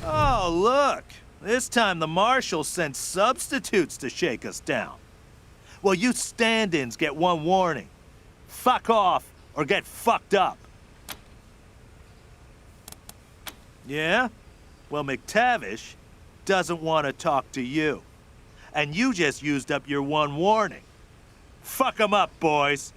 Oh, look! This time the marshal sent substitutes to shake us down. Well, you stand-ins get one warning. Fuck off or get fucked up. Yeah? Well, McTavish doesn't want to talk to you. And you just used up your one warning. Fuck 'em up, boys.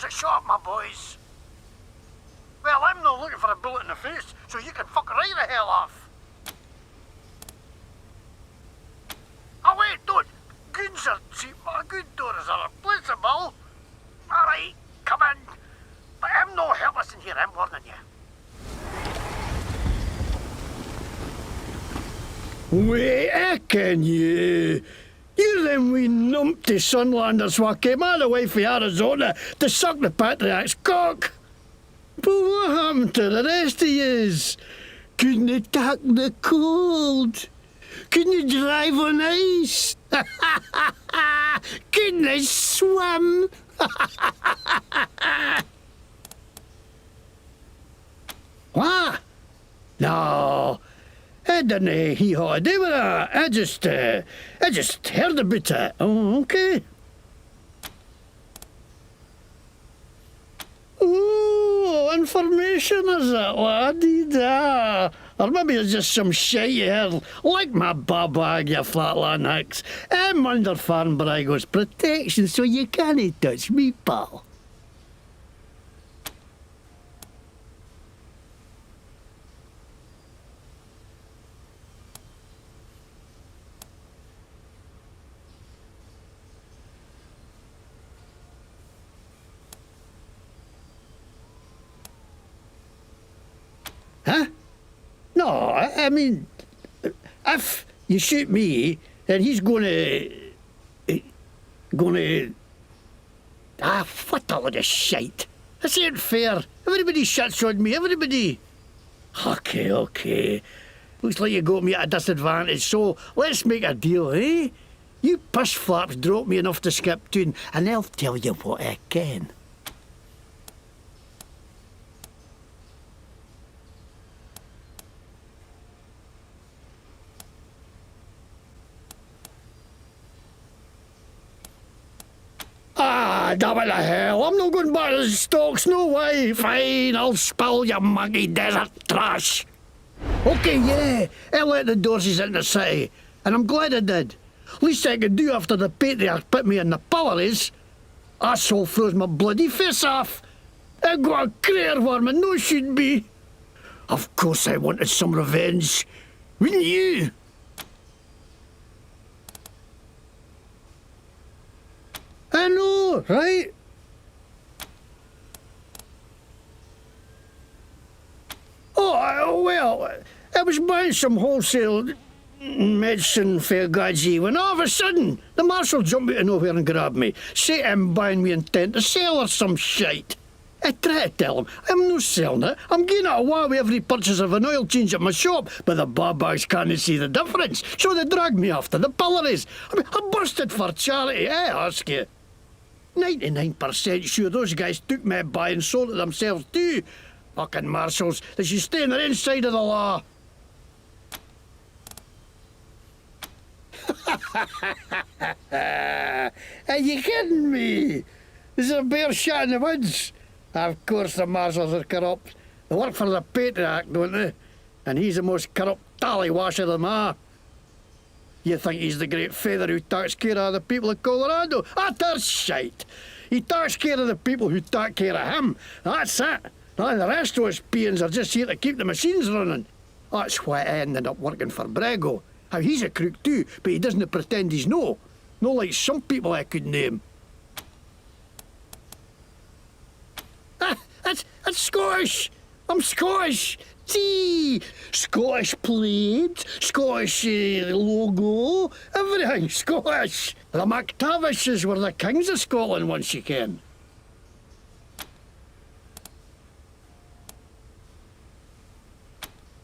a shot, my boys. Well, I'm not looking for a bullet in the face, so you can fuck right the hell off. Oh wait, don't. Goons are cheap, but good doors are replaceable. Alright, come in. But I'm no helpless in here, I'm warning you. Wait, I can you? You're them wee numpty Sunlanders wha came all the way from Arizona to suck the Patriarch's cock. But what happened to the rest of yous? Couldn't you tack the cold? Couldn't you drive on ice? Couldn't you swim? What? No. I didn't hee-haw a day with that. I just heard about it. Oh, okay. Oh, information is it, laddie? Da. Or maybe it's just some shit you heard, like my bag, you flatland hicks. I'm under Farm Brago's protection, so you can't touch me, pal. Huh? No, I mean, if you shoot me, then he's gonna... what a load of shite. This ain't fair. Everybody shits on me, everybody. Okay. Looks like you got me at a disadvantage, so let's make a deal, eh? You piss flaps drop me enough to skip town, and I'll tell you what I can. Ah, damn it the hell, I'm not going back to the stocks, no way. Fine, I'll spill your muggy desert trash. Okay, yeah, I let the Dorseys in the city, and I'm glad I did. Least I could do after the Patriarch put me in the pillories. Asshole froze my bloody face off. I got a crater worm and no should be. Of course I wanted some revenge. Wouldn't you? I know, right? Oh, well, I was buying some wholesale medicine for Gaji when all of a sudden the marshal jumped out of nowhere and grabbed me. Say I'm buying me intent to sell or some shite. I try to tell him I'm no selling it. I'm getting it away with every purchase of an oil change at my shop, but the babags can't see the difference, so they dragged me off to the pillories. I mean, I busted for charity, I ask you. 99% sure those guys took my buy and sold it themselves too. Fucking marshals, they should stay on their inside of the law. Are you kidding me? There's a bear shot in the woods. Of course the marshals are corrupt. They work for the Patriarch, don't they? And he's the most corrupt tallywasher of them all. You think he's the great feather who takes care of the people of Colorado? Utter shite! He takes care of the people who take care of him. That's it. Now the rest of us peons are just here to keep the machines running. That's why I ended up working for Brago. How he's a crook too, but he doesn't pretend he's no. No like some people I could name. That's Scottish! I'm Scottish! See, Scottish plate, Scottish logo, everything Scottish. The McTavishes were the kings of Scotland once you can.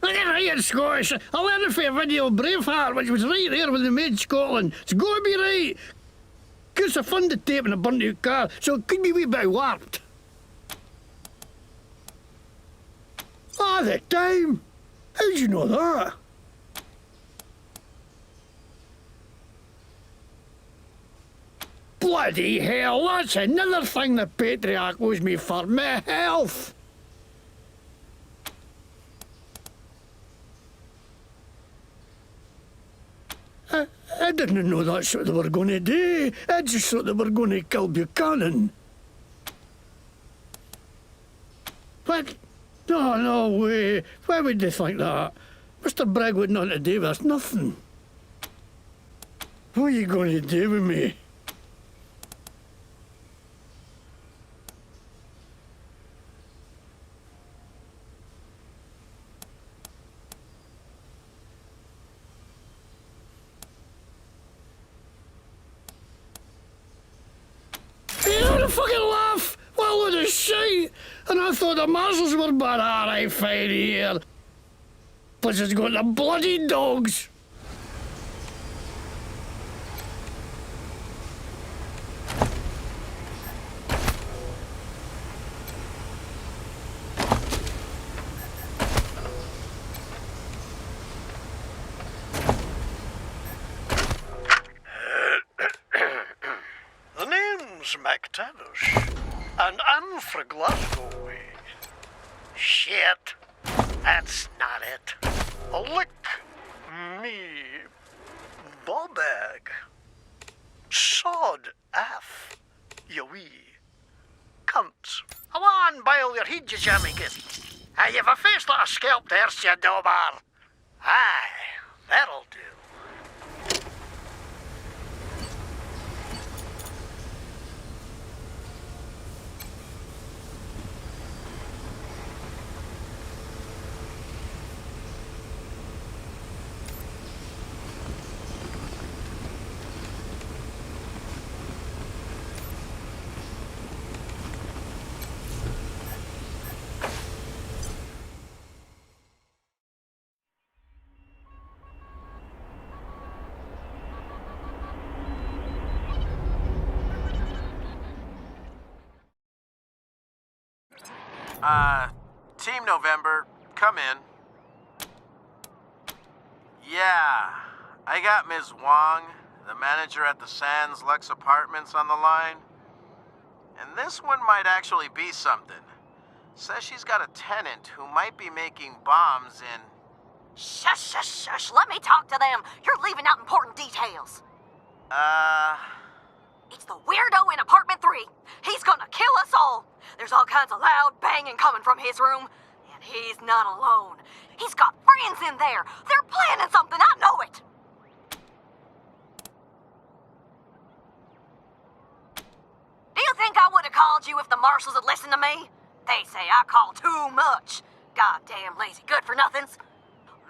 Look at right, it's Scottish. I learned it from a video of Braveheart, which was right there when they made Scotland. It's got to be right. Because I funded tape in a burnt out car, so it could be a wee bit warped. Ah, the time! How'd you know that? Bloody hell, that's another thing the Patriarch owes me for my health! I didn't know that's what they were going to do. I just thought they were going to kill Buchanan. No, no way. Why would they think that? Mr. Bragg would not to do with us nothing. What are you going to do with me? You don't fucking laugh! What a load of shit! And I thought the marshals were bad. Alright, fine here. Place is going to bloody dogs! The name's MacTavish, and I'm fra Glasgow way. Shit, that's not it. Lick me ball-bag. Sod af, you wee cunts. Come on, bile your head, you jammicus. You've a face like a scalped horse, you dobar. Aye, that'll do. Team November, come in. Yeah, I got Ms. Wong, the manager at the Sands Lux Apartments, on the line. And this one might actually be something. Says she's got a tenant who might be making bombs in... Shush, shush, shush. Let me talk to them. You're leaving out important details. It's the weirdo in apartment 3. He's gonna kill us all. There's all kinds of loud banging coming from his room. And he's not alone. He's got friends in there. They're planning something. I know it. Do you think I would have called you if the marshals had listened to me? They say I call too much. Goddamn lazy good-for-nothings.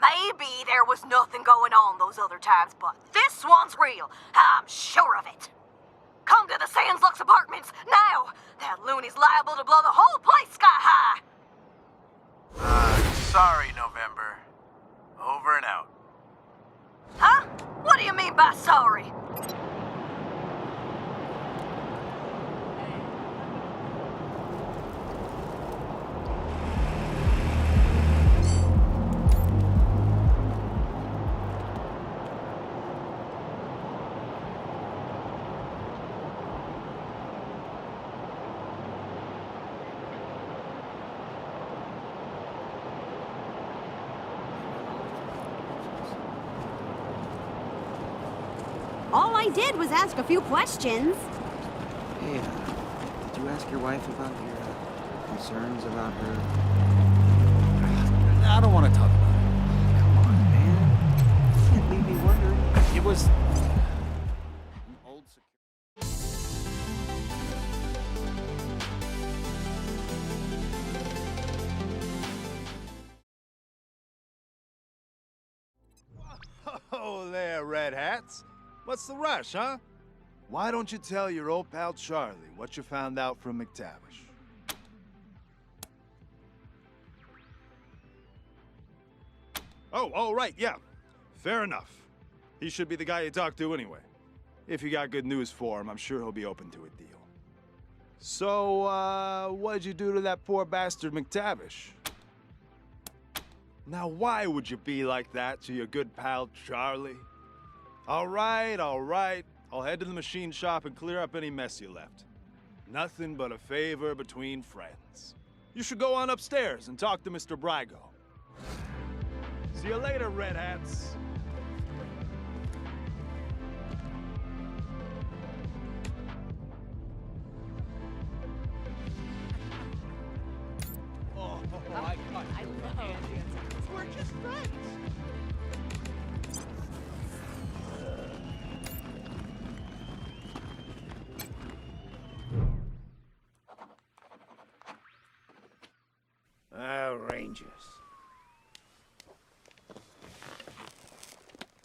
Maybe there was nothing going on those other times, but this one's real. I'm sure of it. Come to the Sands Lux Apartments, now! That loony's liable to blow the whole place sky high! Sorry, November. Over and out. Huh? What do you mean by sorry? All I did was ask a few questions. Hey, did you ask your wife about your concerns about her? I don't want to talk about it. Come on, man. You can't leave me wondering. It was... Oh, there, Red Hats. What's the rush, huh? Why don't you tell your old pal Charlie what you found out from MacTavish? Oh, right, yeah. Fair enough. He should be the guy you talk to anyway. If you got good news for him, I'm sure he'll be open to a deal. So, what'd you do to that poor bastard MacTavish? Now, why would you be like that to your good pal Charlie? All right. I'll head to the machine shop and clear up any mess you left. Nothing but a favor between friends. You should go on upstairs and talk to Mr. Brygo. See you later, Red Hats. Oh, my God. Rangers.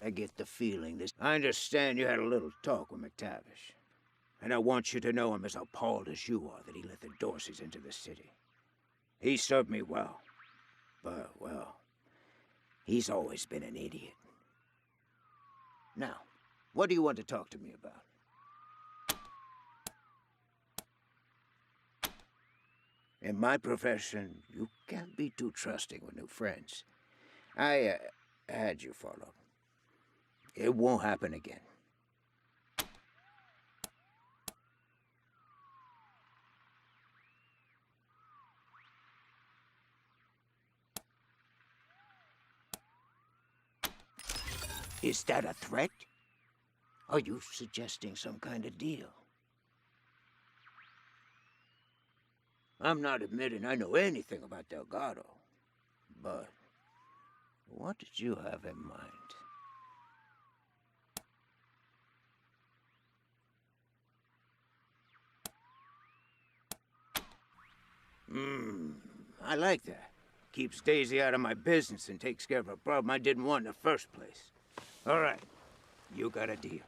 I get the feeling this... I understand you had a little talk with McTavish. And I want you to know I'm as appalled as you are that he let the Dorseys into the city. He served me well. But, well, he's always been an idiot. Now, what do you want to talk to me about? In my profession, you can't be too trusting with new friends. I had you followed. It won't happen again. Is that a threat? Are you suggesting some kind of deal? I'm not admitting I know anything about Delgado, but what did you have in mind? I like that. Keeps Daisy out of my business and takes care of a problem I didn't want in the first place. All right, you got a deal.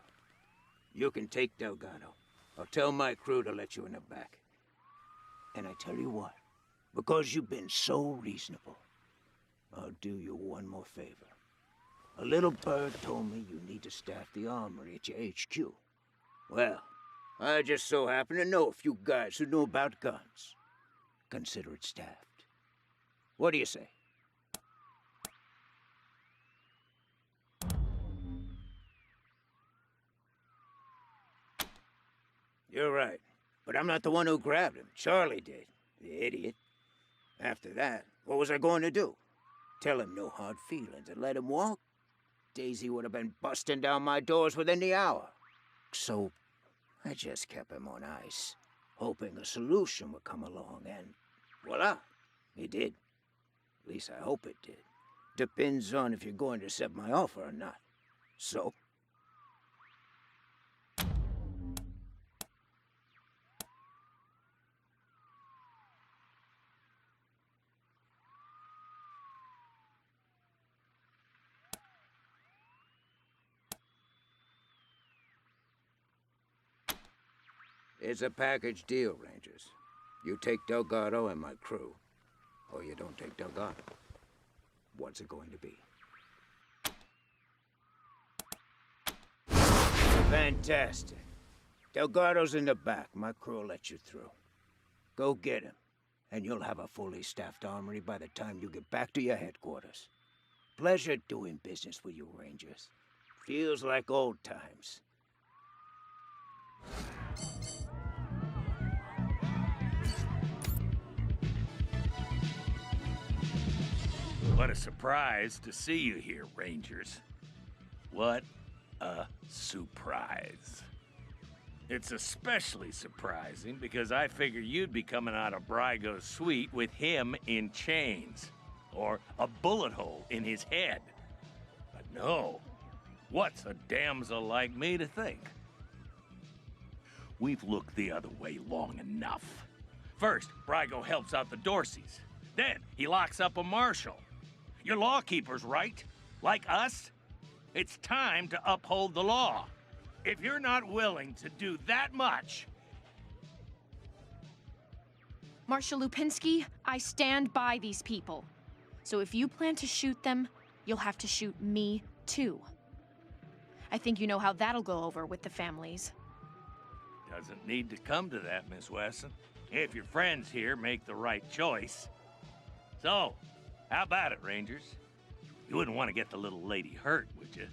You can take Delgado. I'll tell my crew to let you in the back. And I tell you what, because you've been so reasonable, I'll do you one more favor. A little bird told me you need to staff the armory at your HQ. Well, I just so happen to know a few guys who know about guns. Consider it staffed. What do you say? You're right. But I'm not the one who grabbed him. Charlie did. The idiot. After that, what was I going to do? Tell him no hard feelings and let him walk? Daisy would have been busting down my doors within the hour. So, I just kept him on ice, hoping a solution would come along, and voila, it did. At least I hope it did. Depends on if you're going to accept my offer or not. So? It's a package deal, Rangers. You take Delgado and my crew, or you don't take Delgado. What's it going to be? Fantastic. Delgado's in the back. My crew will let you through. Go get him, and you'll have a fully staffed armory by the time you get back to your headquarters. Pleasure doing business with you, Rangers. Feels like old times. What a surprise to see you here, Rangers. What a surprise. It's especially surprising because I figured you'd be coming out of Brygo's suite with him in chains, or a bullet hole in his head. But no, what's a damsel like me to think? We've looked the other way long enough. First, Brygo helps out the Dorseys. Then, he locks up a marshal. You're lawkeepers, right? Like us? It's time to uphold the law. If you're not willing to do that much... Marshal Lupinski, I stand by these people. So if you plan to shoot them, you'll have to shoot me, too. I think you know how that'll go over with the families. Doesn't need to come to that, Miss Wesson. If your friends here make the right choice. So, how about it, Rangers? You wouldn't want to get the little lady hurt, would you?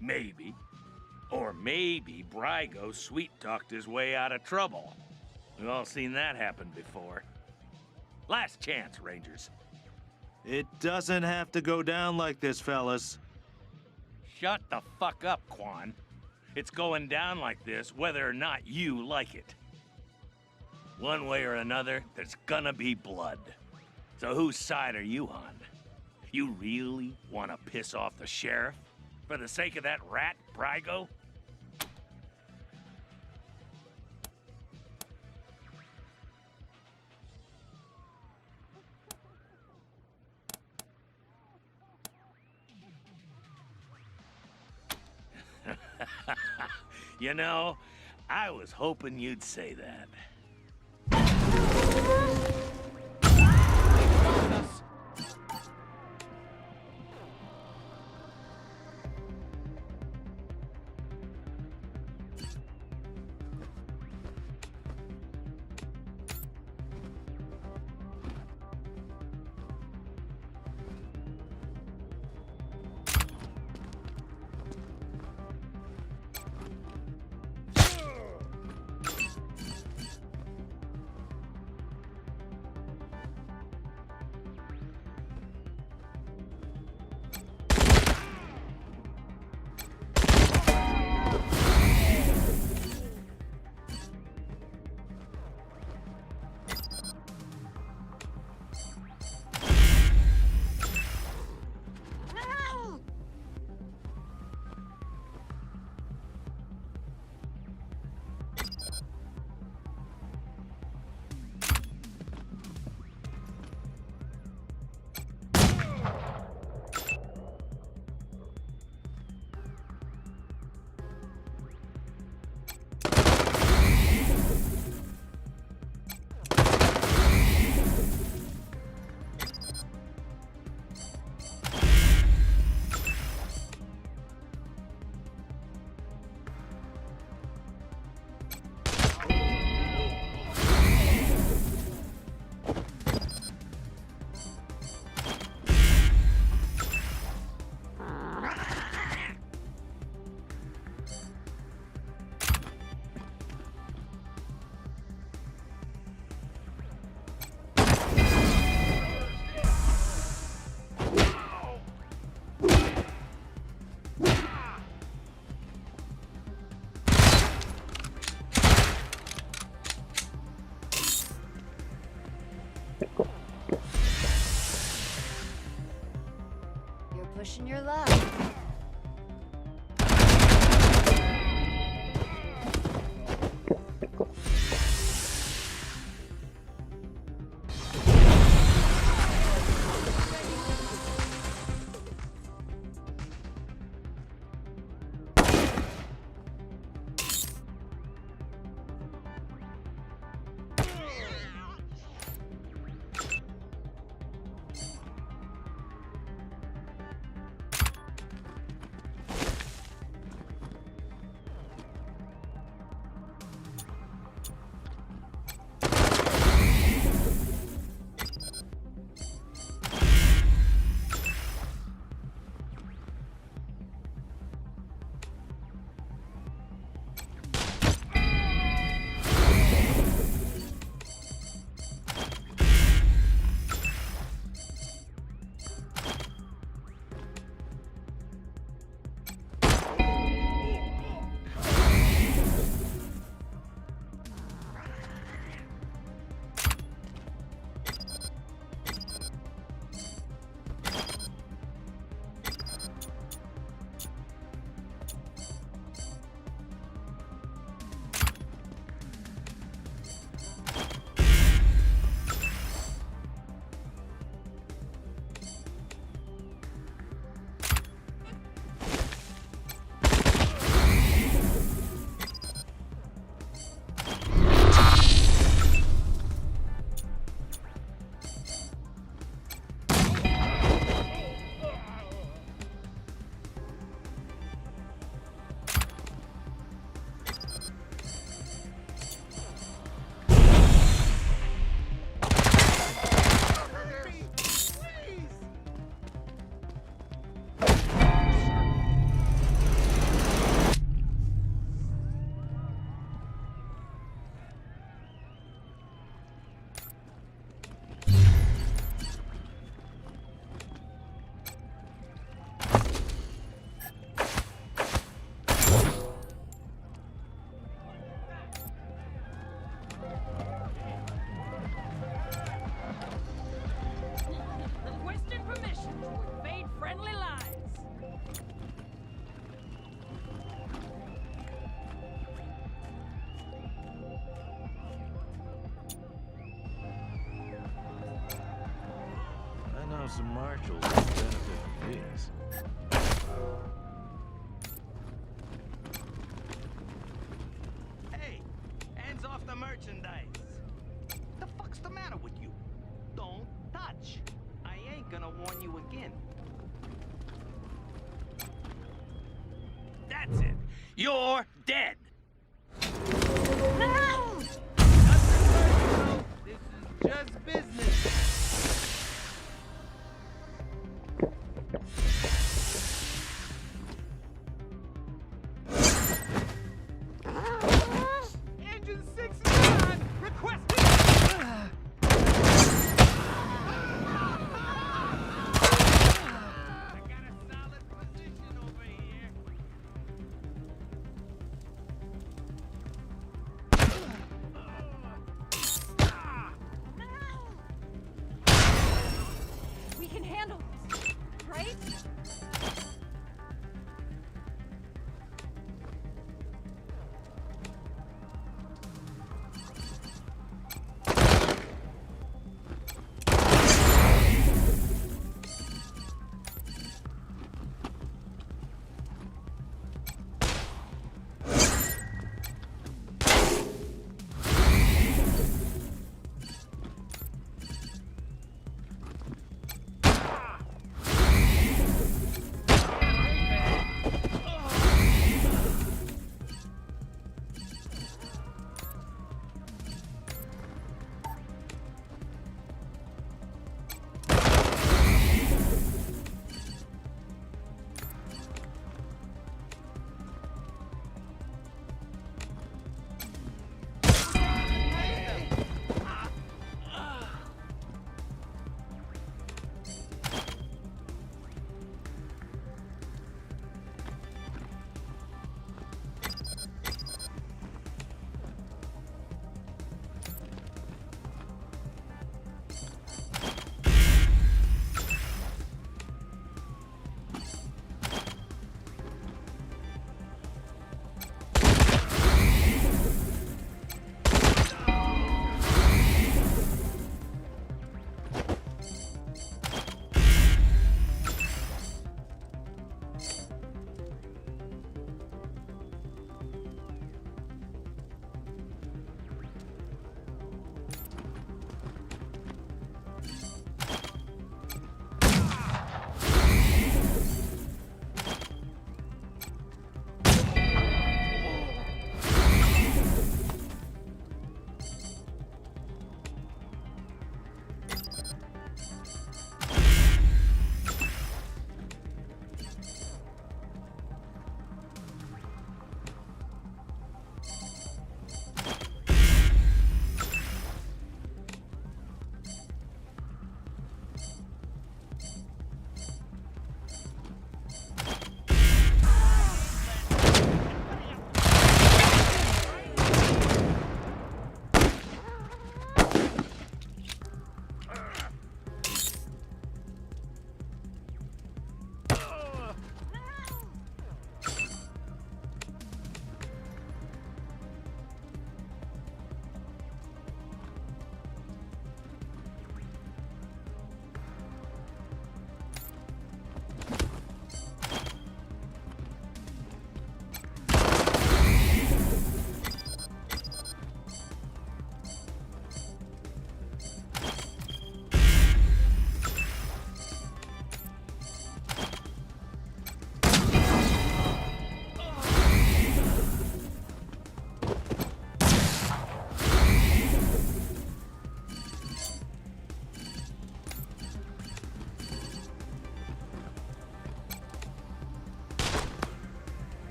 Maybe. Or maybe Brygo sweet-talked his way out of trouble. We've all seen that happen before. Last chance, Rangers. It doesn't have to go down like this, fellas. Shut the fuck up, Quan. It's going down like this whether or not you like it. One way or another, there's gonna be blood. So whose side are you on? You really want to piss off the sheriff? For the sake of that rat, Brygo? You know, I was hoping you'd say that. Pushing your luck. some marshals would benefit from this. Hey, hands off the merchandise. The fuck's the matter with you? Don't touch. I ain't gonna warn you again. That's it. You're dead. No! This is just business. Engine 69 requesting.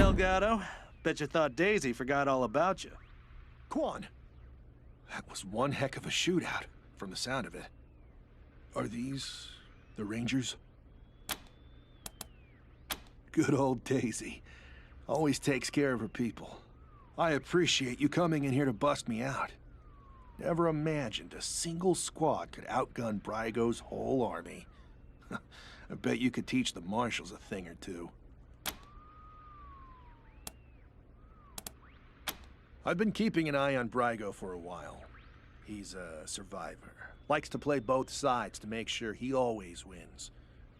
Delgado. Bet you thought Daisy forgot all about you. Quan, that was one heck of a shootout, from the sound of it. Are these the Rangers? Good old Daisy. Always takes care of her people. I appreciate you coming in here to bust me out. Never imagined a single squad could outgun Brygo's whole army. I bet you could teach the marshals a thing or two. I've been keeping an eye on Brygo for a while. He's a survivor. Likes to play both sides to make sure he always wins.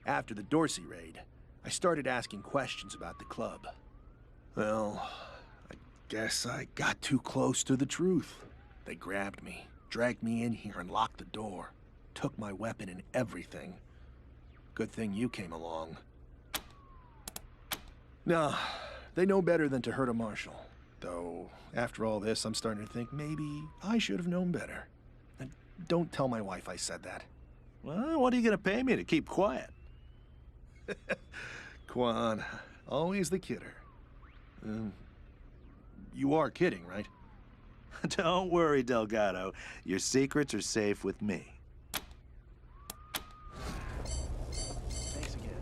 After the Dorsey raid, I started asking questions about the club. Well, I guess I got too close to the truth. They grabbed me, dragged me in here and locked the door. Took my weapon and everything. Good thing you came along. No, they know better than to hurt a marshal. Though, after all this, I'm starting to think maybe I should have known better. And don't tell my wife I said that. Well, what are you gonna pay me to keep quiet? Quan, always the kidder. You are kidding, right? Don't worry, Delgado. Your secrets are safe with me. Thanks again.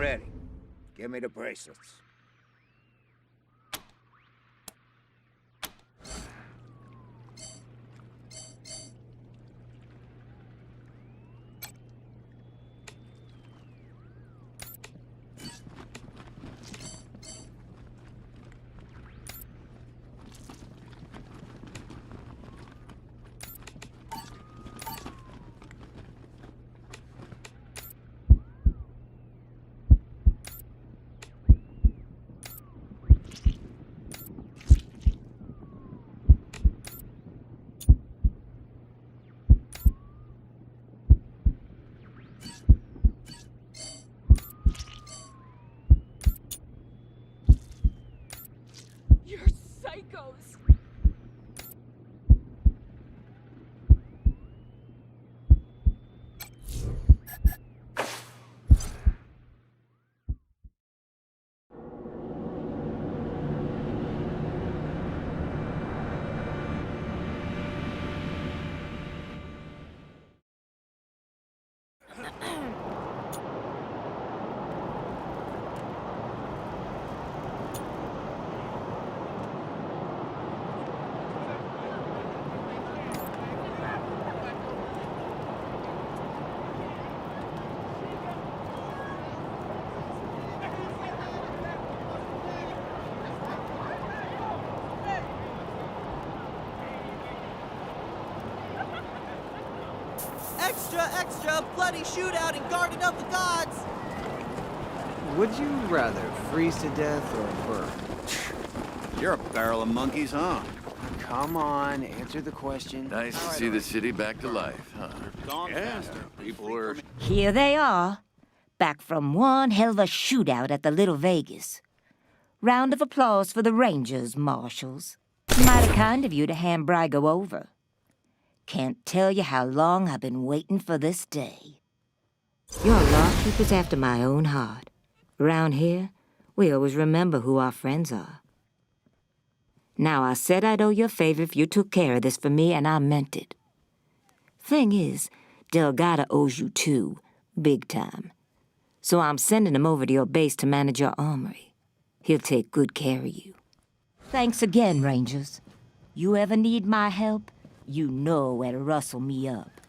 ready. Give me the bracelets. You're psychos. Extra, extra, bloody shootout in Garden of the Gods! Would you rather freeze to death or burn? You're a barrel of monkeys, huh? Come on, answer the question. Nice to see the city back to life, huh? Yeah, people were... Here they are, back from one hell of a shootout at the Little Vegas. Round of applause for the Rangers, Marshals. Mighty kind of you to hand Brygo over. Can't tell you how long I've been waiting for this day. You're a law keeper's after my own heart. Around here, we always remember who our friends are. Now, I said I'd owe you a favor if you took care of this for me, and I meant it. Thing is, Delgado owes you too, big time. So I'm sending him over to your base to manage your armory. He'll take good care of you. Thanks again, Rangers. You ever need my help, you know where to rustle me up.